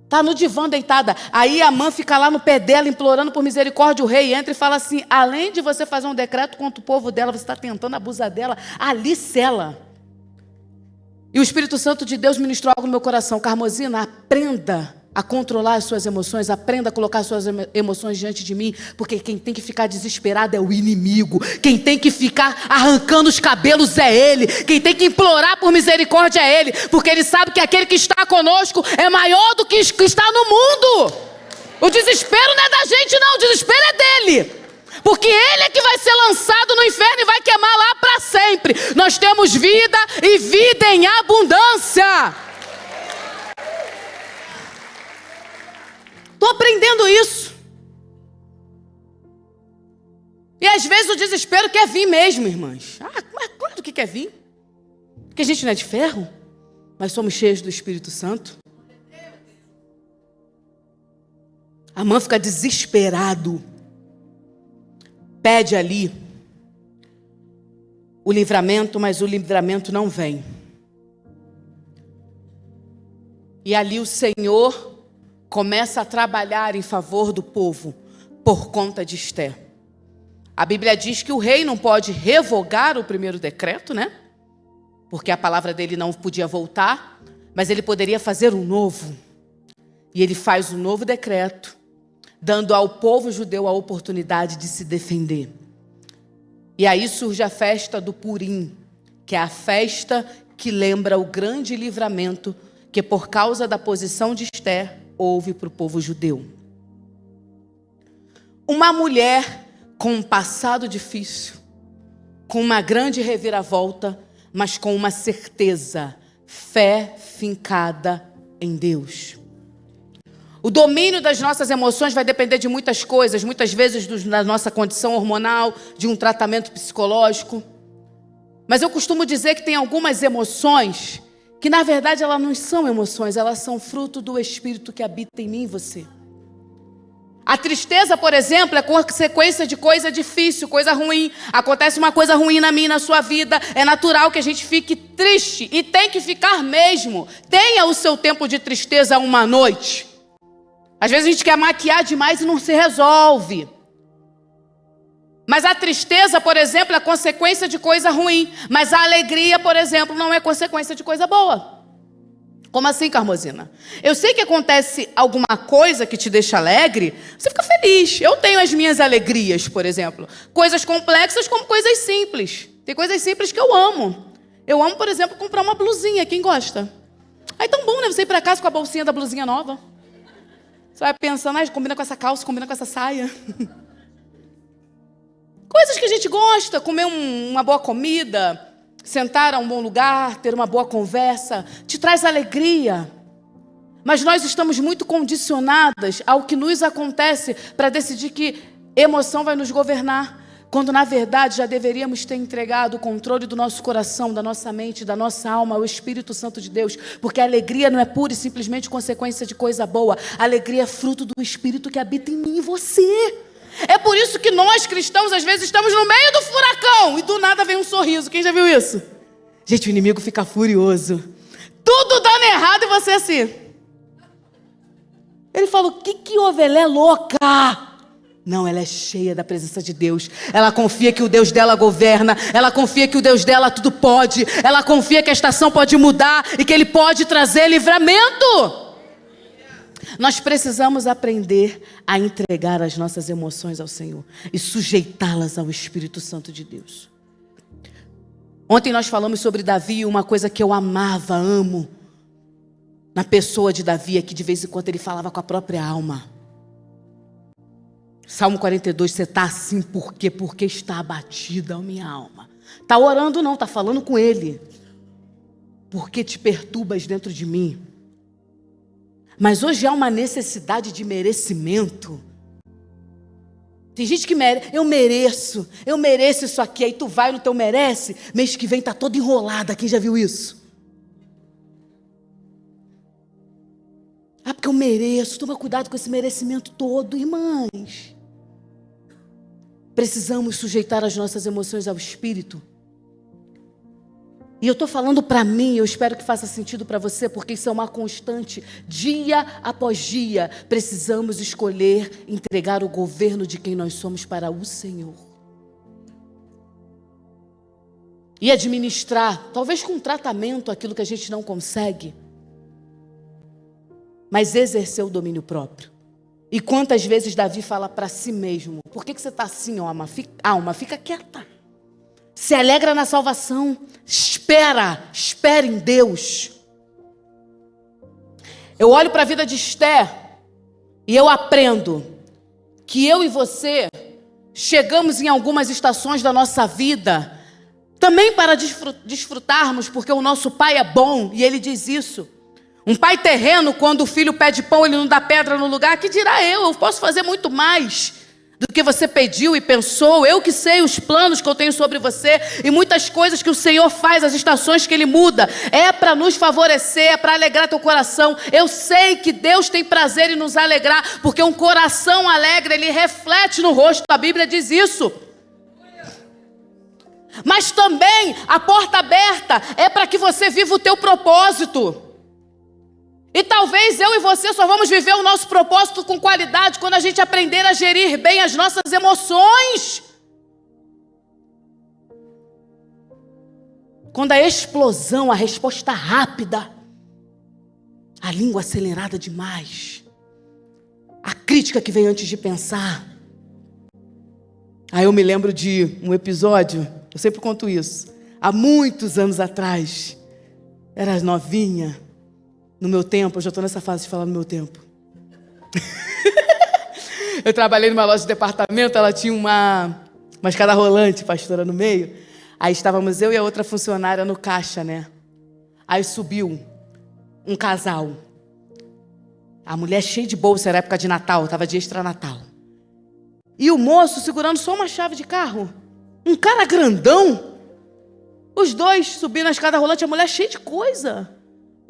Speaker 1: Está no divã deitada. Aí Amã fica lá no pé dela, implorando por misericórdia. O rei entra e fala assim, além de você fazer um decreto contra o povo dela, você está tentando abusar dela, alice ela. E o Espírito Santo de Deus ministrou algo no meu coração. Carmozina, aprenda a controlar as suas emoções, aprenda a colocar as suas emoções diante de mim, porque quem tem que ficar desesperado é o inimigo, quem tem que ficar arrancando os cabelos é ele, quem tem que implorar por misericórdia é ele, porque ele sabe que aquele que está conosco é maior do que está no mundo. O desespero não é da gente não, o desespero é dele, porque ele é que vai ser lançado no inferno e vai queimar lá para sempre. Nós temos vida e vida em abundância. Estou aprendendo isso. E às vezes o desespero quer vir mesmo, irmãs. Mas claro que quer vir. Porque a gente não é de ferro, mas somos cheios do Espírito Santo. Amã fica desesperado. Pede ali o livramento, mas o livramento não vem. E ali o Senhor começa a trabalhar em favor do povo por conta de Esther. A Bíblia diz que o rei não pode revogar o primeiro decreto, né? Porque a palavra dele não podia voltar, mas ele poderia fazer um novo. E ele faz um novo decreto, dando ao povo judeu a oportunidade de se defender. E aí surge a festa do Purim, que é a festa que lembra o grande livramento que por causa da posição de Esther houve para o povo judeu. Uma mulher com um passado difícil, com uma grande reviravolta, mas com uma certeza, fé fincada em Deus. O domínio das nossas emoções vai depender de muitas coisas, muitas vezes da nossa condição hormonal, de um tratamento psicológico. Mas eu costumo dizer que tem algumas emoções que na verdade elas não são emoções, elas são fruto do Espírito que habita em mim e você. A tristeza, por exemplo, é consequência de coisa difícil, coisa ruim. Acontece uma coisa ruim na minha e na sua vida, é natural que a gente fique triste e tem que ficar mesmo. Tenha o seu tempo de tristeza uma noite. Às vezes a gente quer maquiar demais e não se resolve. Mas a tristeza, por exemplo, é consequência de coisa ruim. Mas a alegria, por exemplo, não é consequência de coisa boa. Como assim, Carmozina? Eu sei que acontece alguma coisa que te deixa alegre, você fica feliz. Eu tenho as minhas alegrias, por exemplo. Coisas complexas como coisas simples. Tem coisas simples que eu amo. Eu amo, por exemplo, comprar uma blusinha. Quem gosta? Aí tão bom, né? Você ir para casa com a bolsinha da blusinha nova. Você vai pensando, combina com essa calça, combina com essa saia. Coisas que a gente gosta, comer uma boa comida, sentar a um bom lugar, ter uma boa conversa, te traz alegria. Mas nós estamos muito condicionadas ao que nos acontece para decidir que emoção vai nos governar, quando na verdade já deveríamos ter entregado o controle do nosso coração, da nossa mente, da nossa alma ao Espírito Santo de Deus, porque a alegria não é pura e simplesmente consequência de coisa boa. A alegria é fruto do Espírito que habita em mim e você. É por isso que nós cristãos às vezes estamos no meio do furacão e do nada vem um sorriso. Quem já viu isso? Gente, o inimigo fica furioso. Tudo dando errado e você assim. Ele fala, o que houve? Ela é louca. Não, ela é cheia da presença de Deus. Ela confia que o Deus dela governa. Ela confia que o Deus dela tudo pode. Ela confia que a estação pode mudar e que Ele pode trazer livramento. Nós precisamos aprender a entregar as nossas emoções ao Senhor e sujeitá-las ao Espírito Santo de Deus. Ontem nós falamos sobre Davi, uma coisa que eu amava, amo, na pessoa de Davi, é que de vez em quando ele falava com a própria alma. Salmo 42, você está assim por quê? Porque está abatida a minha alma. Está orando não, está falando com ele. Porque te perturbas dentro de mim. Mas hoje há uma necessidade de merecimento. Tem gente que merece, eu mereço isso aqui. Aí tu vai no teu merece, mês que vem está toda enrolada. Quem já viu isso? Ah, porque eu mereço. Toma cuidado com esse merecimento todo, irmãs. Precisamos sujeitar as nossas emoções ao Espírito. E eu estou falando para mim, eu espero que faça sentido para você, porque isso é uma constante. Dia após dia, precisamos escolher entregar o governo de quem nós somos para o Senhor. E administrar, talvez com tratamento, aquilo que a gente não consegue, mas exercer o domínio próprio. E quantas vezes Davi fala para si mesmo, por que você está assim, alma? Fica quieta. Se alegra na salvação. Espera em Deus. Eu olho para a vida de Esther e eu aprendo que eu e você chegamos em algumas estações da nossa vida também para desfrutarmos, porque o nosso pai é bom e ele diz isso. Um pai terreno, quando o filho pede pão, ele não dá pedra no lugar. Que dirá eu posso fazer muito mais do que você pediu e pensou. Eu que sei os planos que eu tenho sobre você e muitas coisas que o Senhor faz, as estações que Ele muda, é para nos favorecer, é para alegrar teu coração. Eu sei que Deus tem prazer em nos alegrar, porque um coração alegre, ele reflete no rosto. A Bíblia diz isso. Mas também a porta aberta é para que você viva o teu propósito. E talvez eu e você só vamos viver o nosso propósito com qualidade quando a gente aprender a gerir bem as nossas emoções. Quando a explosão, a resposta rápida, a língua acelerada demais, a crítica que vem antes de pensar. Aí eu me lembro de um episódio, eu sempre conto isso, há muitos anos atrás, era novinha. No meu tempo, eu já estou nessa fase de falar no meu tempo. Eu trabalhei numa loja de departamento, ela tinha uma escada rolante, pastora, no meio. Aí estávamos eu e a outra funcionária no caixa, né? Aí subiu um casal. A mulher cheia de bolsa, era época de Natal, estava de extra-natal. E o moço segurando só uma chave de carro. Um cara grandão. Os dois subindo na escada rolante, a mulher cheia de coisa.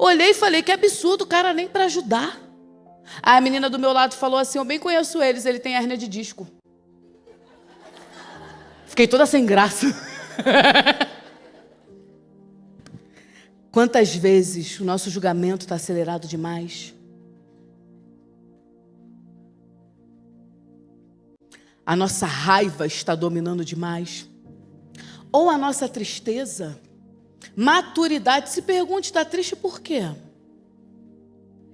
Speaker 1: Olhei e falei, que absurdo, o cara nem para ajudar. Aí a menina do meu lado falou assim, eu bem conheço eles, ele tem hérnia de disco. Fiquei toda sem graça. Quantas vezes o nosso julgamento está acelerado demais? A nossa raiva está dominando demais? Ou a nossa tristeza? Maturidade, se pergunte, está triste por quê?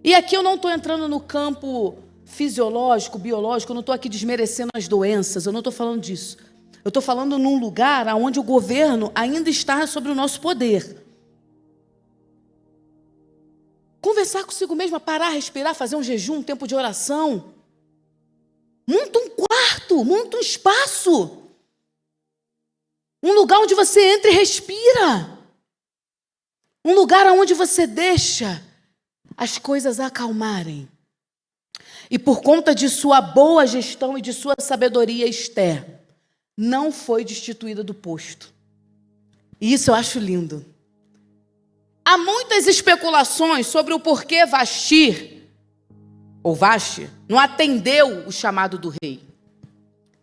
Speaker 1: E aqui eu não estou entrando no campo fisiológico, biológico, eu não estou aqui desmerecendo as doenças, eu não estou falando disso. Eu estou falando num lugar onde o governo ainda está sobre o nosso poder. Conversar consigo mesma, parar, respirar, fazer um jejum, um tempo de oração. Monta um quarto, monta um espaço. Um lugar onde você entra e respira. Um lugar onde você deixa as coisas acalmarem. E por conta de sua boa gestão e de sua sabedoria, Esther não foi destituída do posto. E isso eu acho lindo. Há muitas especulações sobre o porquê Vasti não atendeu o chamado do rei.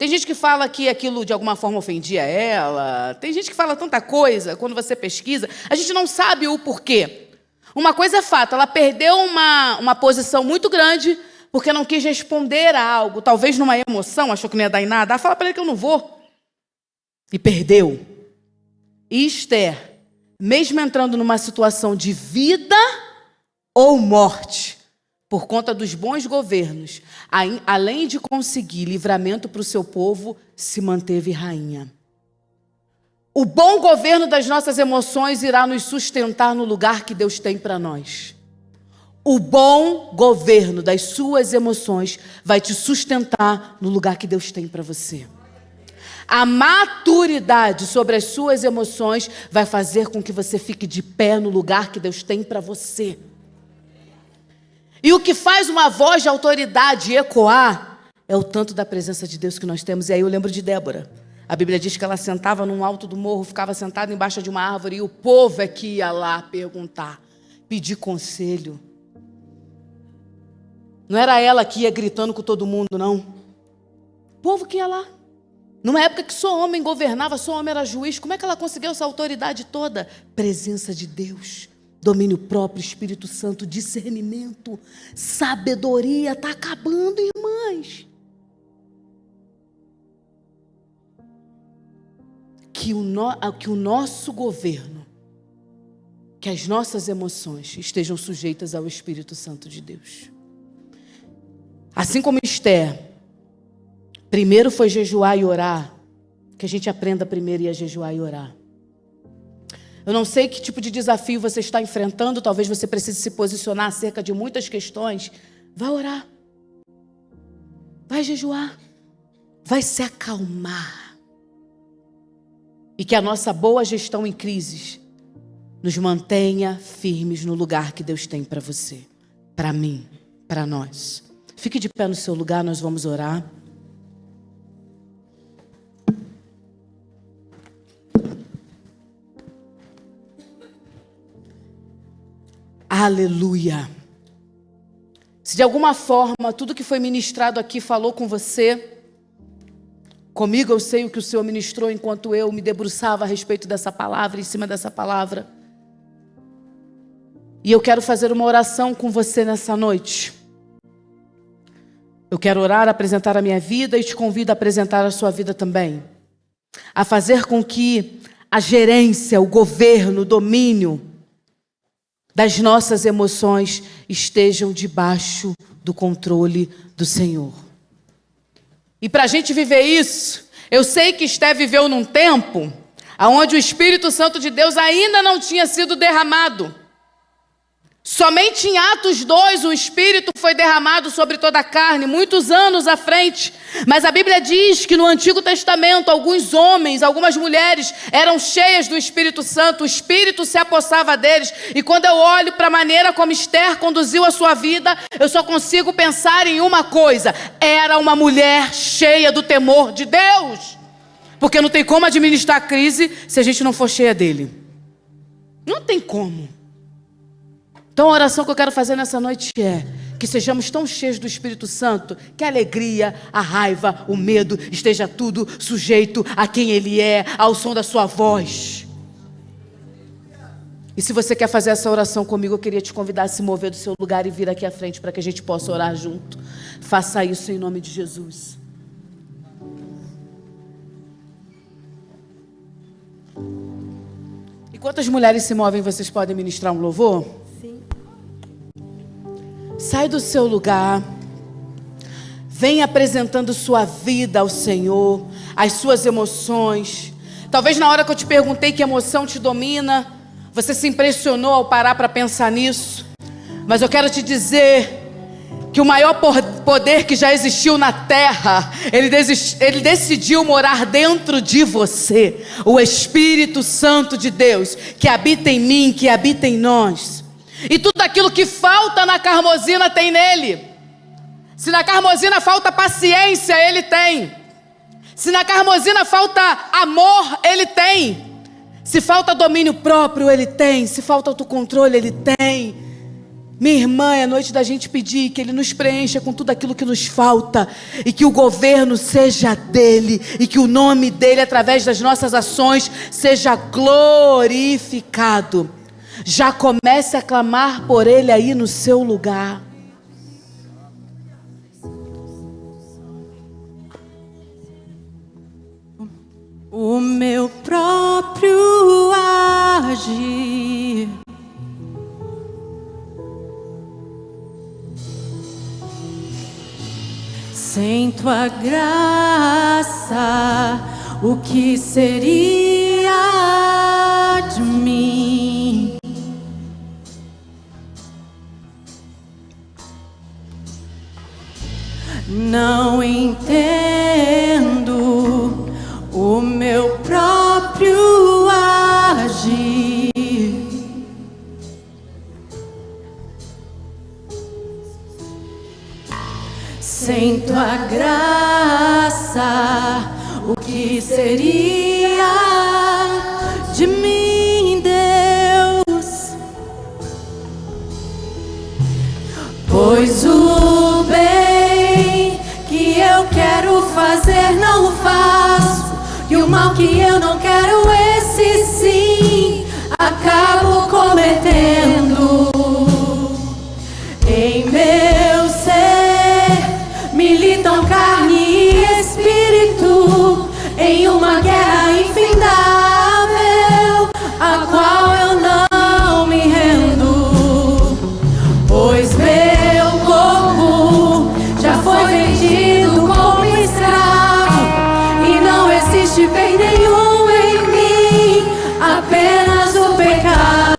Speaker 1: Tem gente que fala que aquilo de alguma forma ofendia ela. Tem gente que fala tanta coisa quando você pesquisa. A gente não sabe o porquê. Uma coisa é fato, ela perdeu uma posição muito grande porque não quis responder a algo. Talvez numa emoção, achou que não ia dar em nada. Fala para ele que eu não vou. E perdeu. E Esther, mesmo entrando numa situação de vida ou morte, por conta dos bons governos, além de conseguir livramento para o seu povo, se manteve rainha. O bom governo das nossas emoções irá nos sustentar no lugar que Deus tem para nós. O bom governo das suas emoções vai te sustentar no lugar que Deus tem para você. A maturidade sobre as suas emoções vai fazer com que você fique de pé no lugar que Deus tem para você. E o que faz uma voz de autoridade ecoar é o tanto da presença de Deus que nós temos. E aí eu lembro de Débora. A Bíblia diz que ela sentava num alto do morro, ficava sentada embaixo de uma árvore, e o povo é que ia lá perguntar, pedir conselho. Não era ela que ia gritando com todo mundo, não. O povo que ia lá. Numa época que só homem governava, só homem era juiz, como é que ela conseguiu essa autoridade toda? Presença de Deus. Domínio próprio, Espírito Santo, discernimento, sabedoria. Está acabando, irmãs. Que o nosso governo, que as nossas emoções estejam sujeitas ao Espírito Santo de Deus. Assim como Esther, primeiro foi jejuar e orar, que a gente aprenda primeiro a jejuar e orar. Eu não sei que tipo de desafio você está enfrentando, talvez você precise se posicionar acerca de muitas questões. Vai orar. Vai jejuar. Vai se acalmar. E que a nossa boa gestão em crises nos mantenha firmes no lugar que Deus tem para você, para mim, para nós. Fique de pé no seu lugar, nós vamos orar. Aleluia. Se de alguma forma tudo que foi ministrado aqui falou com você, comigo eu sei o que o Senhor ministrou enquanto eu me debruçava a respeito dessa palavra, em cima dessa palavra. E eu quero fazer uma oração com você nessa noite. Eu quero orar, apresentar a minha vida e te convido a apresentar a sua vida também. A fazer com que a gerência, o governo, o domínio das nossas emoções estejam debaixo do controle do Senhor. E para a gente viver isso, eu sei que Esther viveu num tempo onde o Espírito Santo de Deus ainda não tinha sido derramado. Somente em Atos 2 o Espírito foi derramado sobre toda a carne, muitos anos à frente. Mas a Bíblia diz que no Antigo Testamento alguns homens, algumas mulheres eram cheias do Espírito Santo, o Espírito se apossava deles. E quando eu olho para a maneira como Esther conduziu a sua vida, eu só consigo pensar em uma coisa: era uma mulher cheia do temor de Deus. Porque não tem como administrar a crise se a gente não for cheia dele. Não tem como. Então a oração que eu quero fazer nessa noite é que sejamos tão cheios do Espírito Santo que a alegria, a raiva, o medo esteja tudo sujeito a quem Ele é, ao som da sua voz. E se você quer fazer essa oração comigo, eu queria te convidar a se mover do seu lugar e vir aqui à frente para que a gente possa orar junto. Faça isso em nome de Jesus. Enquanto as mulheres se movem, vocês podem ministrar um louvor? Sai do seu lugar, vem apresentando sua vida ao Senhor, as suas emoções. Talvez na hora que eu te perguntei que emoção te domina, você se impressionou ao parar para pensar nisso. Mas eu quero te dizer que o maior poder que já existiu na terra, ele decidiu morar dentro de você. O Espírito Santo de Deus, que habita em mim, que habita em nós. E tudo aquilo que falta na Carmozina tem nele. Se na Carmozina falta paciência, ele tem. Se na Carmozina falta amor, ele tem. Se falta domínio próprio, ele tem. Se falta autocontrole, ele tem. Minha irmã, é noite da gente pedir que Ele nos preencha com tudo aquilo que nos falta, e que o governo seja dEle, e que o nome dEle, através das nossas ações, seja glorificado. Já comece a clamar por Ele aí no seu lugar.
Speaker 2: O meu próprio agir sem tua graça, o que seria de mim? Não entendo o meu próprio agir sem tua graça, o que seria de mim, Deus? Pois o bem que eu quero fazer não faço, e o mal que eu não quero, esse sim acabo cometendo. Em meu ser militam carne e espírito, em uma guerra infindável, a qual eu não me rendo. Pois meu corpo já foi vendido como escravo, e não existe bem nenhum em mim, apenas o pecado.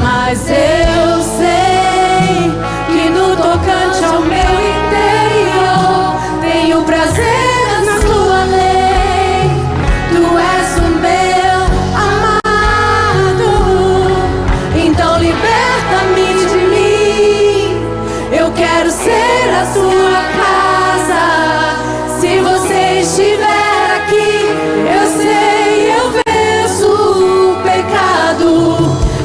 Speaker 2: Mas eu sei que no tocante ao meu interior tenho prazer na tua lei. Tu és o meu amado, então liberta-me de mim. Eu quero ser a tua casa. Se você estiver aqui, eu sei, eu venço o pecado.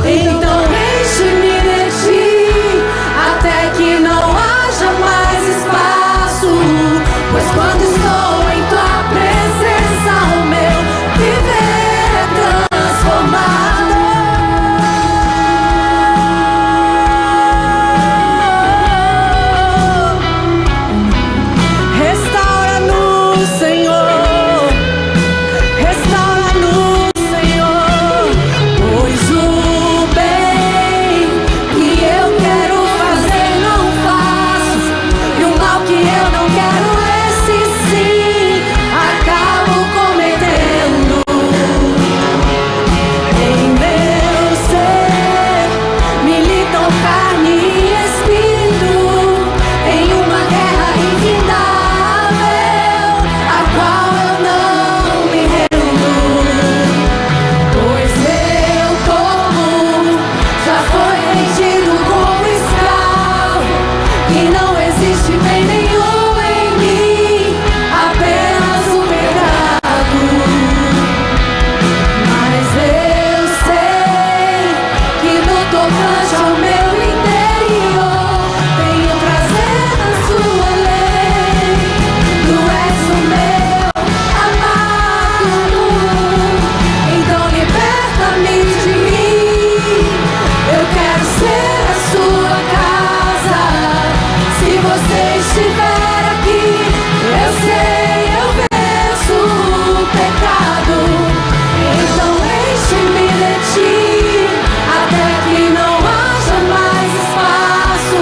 Speaker 2: Então enche-me de ti, até que não haja mais espaço. Pois quando estou em tua presença, o meu viver é transformado. Restaura-nos, Senhor, restaura-nos, Senhor. Pois o bem que eu quero fazer não faço, e o mal que eu não quero, esse sim acabo cometendo. Em meu ser militam carne e espírito, em uma guerra infindável, a qual eu não me rendo. Pois meu corpo já foi vendido como escravo, e não existe bem nenhum em mim, apenas o pecado. Mas eu sei que no tocante ao meu interior tenho prazer na sua lei. Tu és o meu amado, então liberta-me de mim. Eu quero ser a sua casa. Se você estiver aqui, eu sei, eu venço o pecado. Então enche-me de ti, até que não haja mais espaço.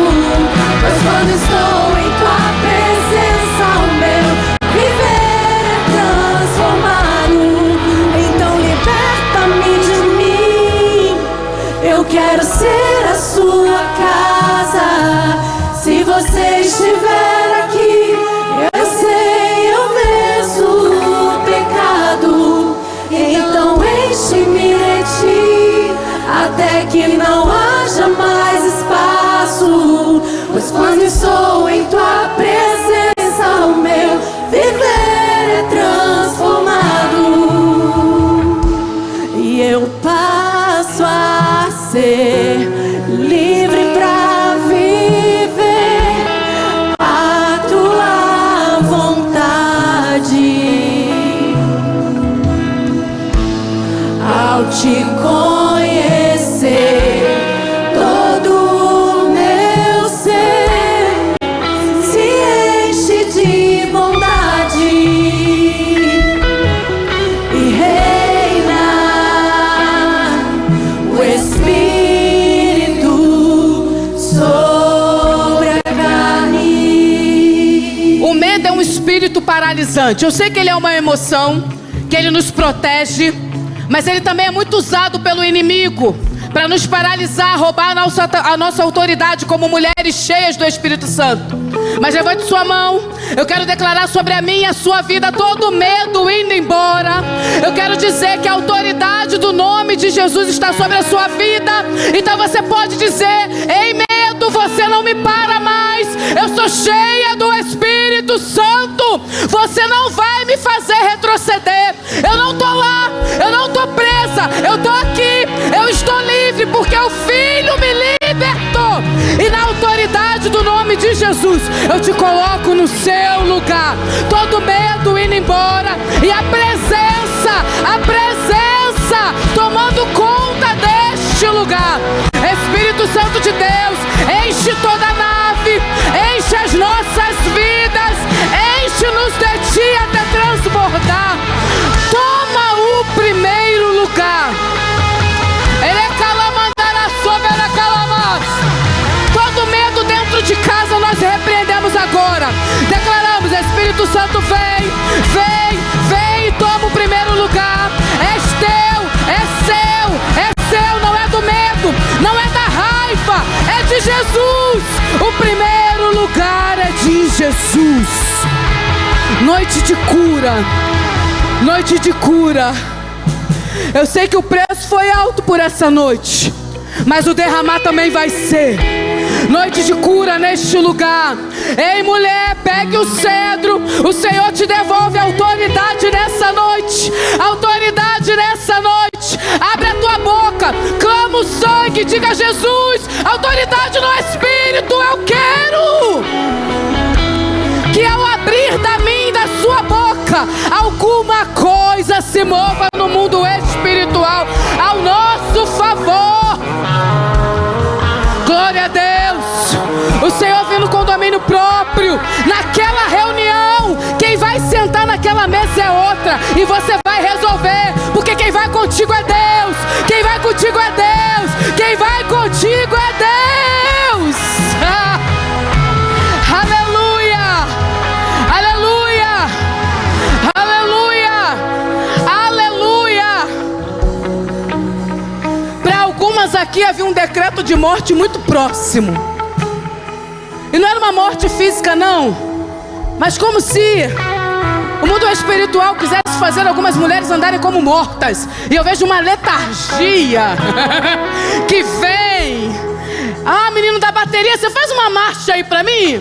Speaker 2: Pois quando estou em tua presença, o meu viver é transformado. Então liberta-me de mim. Eu quero ser a sua casa. Se você estiver aqui, eu sei, eu venço o pecado. Então enche-me de ti, até que não haja mais espaço. Pois quando estou em tua presença, o meu viver é transformado. E eu passo a ser
Speaker 1: paralisante. Eu sei que ele é uma emoção, que ele nos protege, mas ele também é muito usado pelo inimigo para nos paralisar, roubar a nossa autoridade como mulheres cheias do Espírito Santo. Mas levante sua mão. Eu quero declarar sobre a minha e a sua vida todo medo indo embora. Eu quero dizer que a autoridade do nome de Jesus está sobre a sua vida. Então você pode dizer: ei, medo, você não me para mais. Eu sou cheia do Espírito Santo. Você não vai me fazer retroceder. Eu não estou lá, eu não estou presa, eu estou aqui, eu estou livre porque o Filho me libertou. E na autoridade do nome de Jesus, eu te coloco no seu lugar. Todo medo indo embora. E a presença tomando conta deste lugar. Espírito Santo de Deus, enche toda a nave, enche as nossas vidas, enche-nos de ti até transbordar. Toma o primeiro lugar. Ele é calamandará sobre a calamas. Todo medo dentro de casa nós repreendemos agora. Declaramos: Espírito Santo, vem, vem, vem e toma o primeiro lugar. És teu, é seu, não é do medo, não é da raiva, é de Jesus. O primeiro lugar é de Jesus. Noite de cura, noite de cura. Eu sei que o preço foi alto por essa noite, mas o derramar também vai ser. Noite de cura neste lugar. Ei, mulher, pegue o cedro. O Senhor te devolve autoridade nessa noite. Autoridade nessa noite. Abre a tua boca, clama o sangue, diga: Jesus, autoridade no Espírito. Eu quero que ao abrir da minha e da sua boca, alguma coisa se mova no mundo espiritual ao nosso favor. Glória a Deus. O Senhor vem no condomínio próprio. Naquela reunião, quem vai sentar naquela mesa é outra, e você vai resolver, porque quem vai contigo é Deus. Quem vai contigo é Deus. Quem vai contigo é Deus. Aleluia. Aleluia. Aleluia. Aleluia. Para algumas aqui havia um decreto de morte muito próximo. E não era uma morte física, não, mas como se o mundo espiritual quisesse fazer algumas mulheres andarem como mortas. E eu vejo uma letargia que vem. Ah, menino da bateria, você faz uma marcha aí pra mim?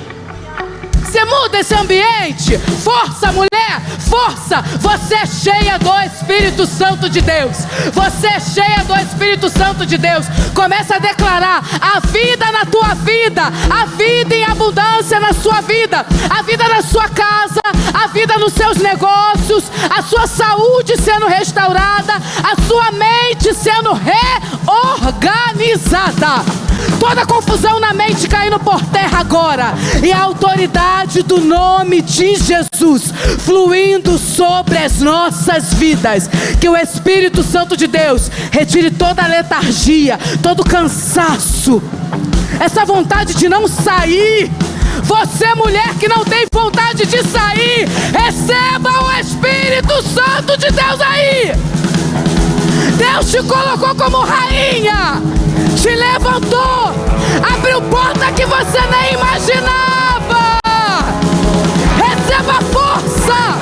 Speaker 1: Você muda esse ambiente. Força, mulher, força. Você é cheia do Espírito Santo de Deus. Você é cheia do Espírito Santo de Deus. Começa a declarar a vida na tua vida, a vida em abundância na sua vida, a vida na sua casa, a vida nos seus negócios, a sua saúde sendo restaurada, a sua mente sendo reorganizada. Toda confusão na mente caindo por terra agora. E a autoridade do nome de Jesus fluindo sobre as nossas vidas. Que o Espírito Santo de Deus retire toda a letargia, todo cansaço, essa vontade de não sair. Você, mulher que não tem vontade de sair, receba o Espírito Santo de Deus aí. Deus te colocou como rainha, te levantou, abriu porta que você nem imaginava. Receba força.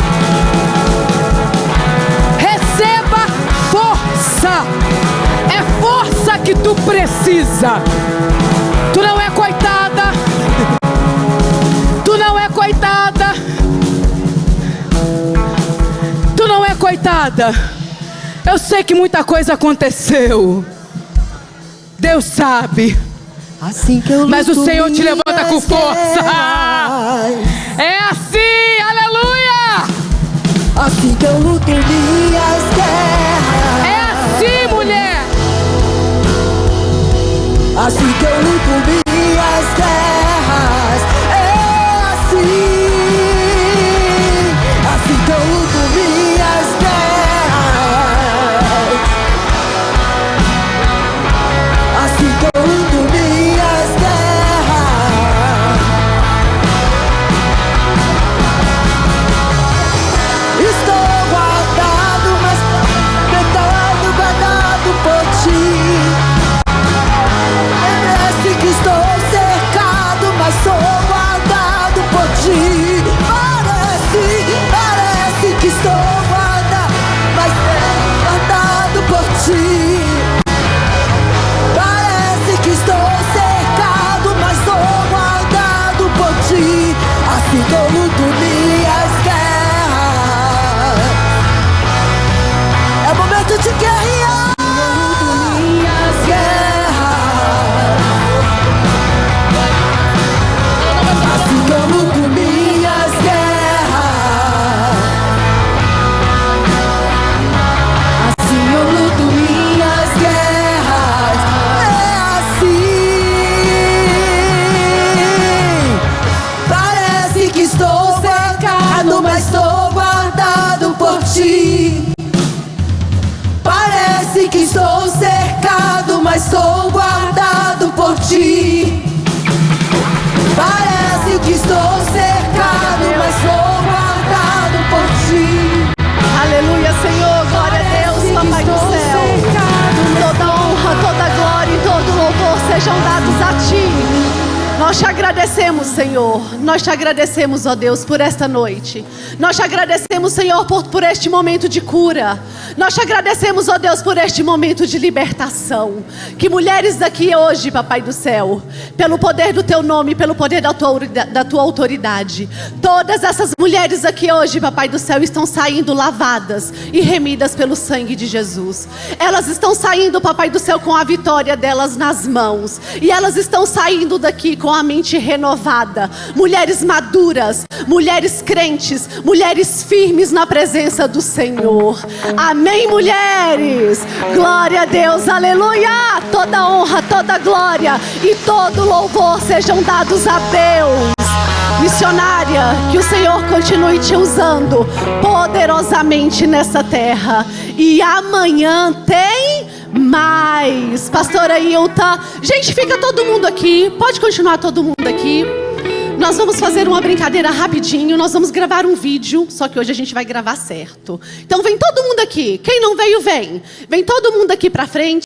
Speaker 1: Receba força. É força que tu precisa. Tu não é coitada. Tu não é coitada. Tu não é coitada. Eu sei que muita coisa aconteceu. Deus sabe.
Speaker 3: Assim que eu
Speaker 1: mas o Senhor te levanta com força. É assim, aleluia.
Speaker 3: Assim que eu luto minhas guerras.
Speaker 1: É assim, mulher.
Speaker 3: Assim que eu luto minhas guerras. É assim. Assim que eu luto minhas guerras. Assim que eu luto minhas guerras.
Speaker 4: Nós te agradecemos, Senhor. Nós te agradecemos, ó Deus, por esta noite. Nós te agradecemos, Senhor, por este momento de cura. Nós te agradecemos, ó Deus, por este momento de libertação. Que mulheres daqui hoje, Papai do céu, pelo poder do teu nome, pelo poder da tua autoridade, todas essas mulheres aqui hoje, Papai do céu, estão saindo lavadas e remidas pelo sangue de Jesus. Elas estão saindo, Papai do céu, com a vitória delas nas mãos. E elas estão saindo daqui com a mente renovada. Mulheres maduras, mulheres crentes, mulheres firmes na presença do Senhor. Amém, mulheres? Glória a Deus, aleluia. Toda honra, toda glória e todo louvor sejam dados a Deus. Missionária, que o Senhor continue te usando poderosamente nessa terra. E amanhã tem mais. Pastora Ilta, gente, fica todo mundo aqui. Pode continuar todo mundo aqui. Nós vamos fazer uma brincadeira rapidinho. Nós vamos gravar um vídeo, só que hoje a gente vai gravar certo. Então vem todo mundo aqui. Quem não veio, vem. Vem todo mundo aqui pra frente.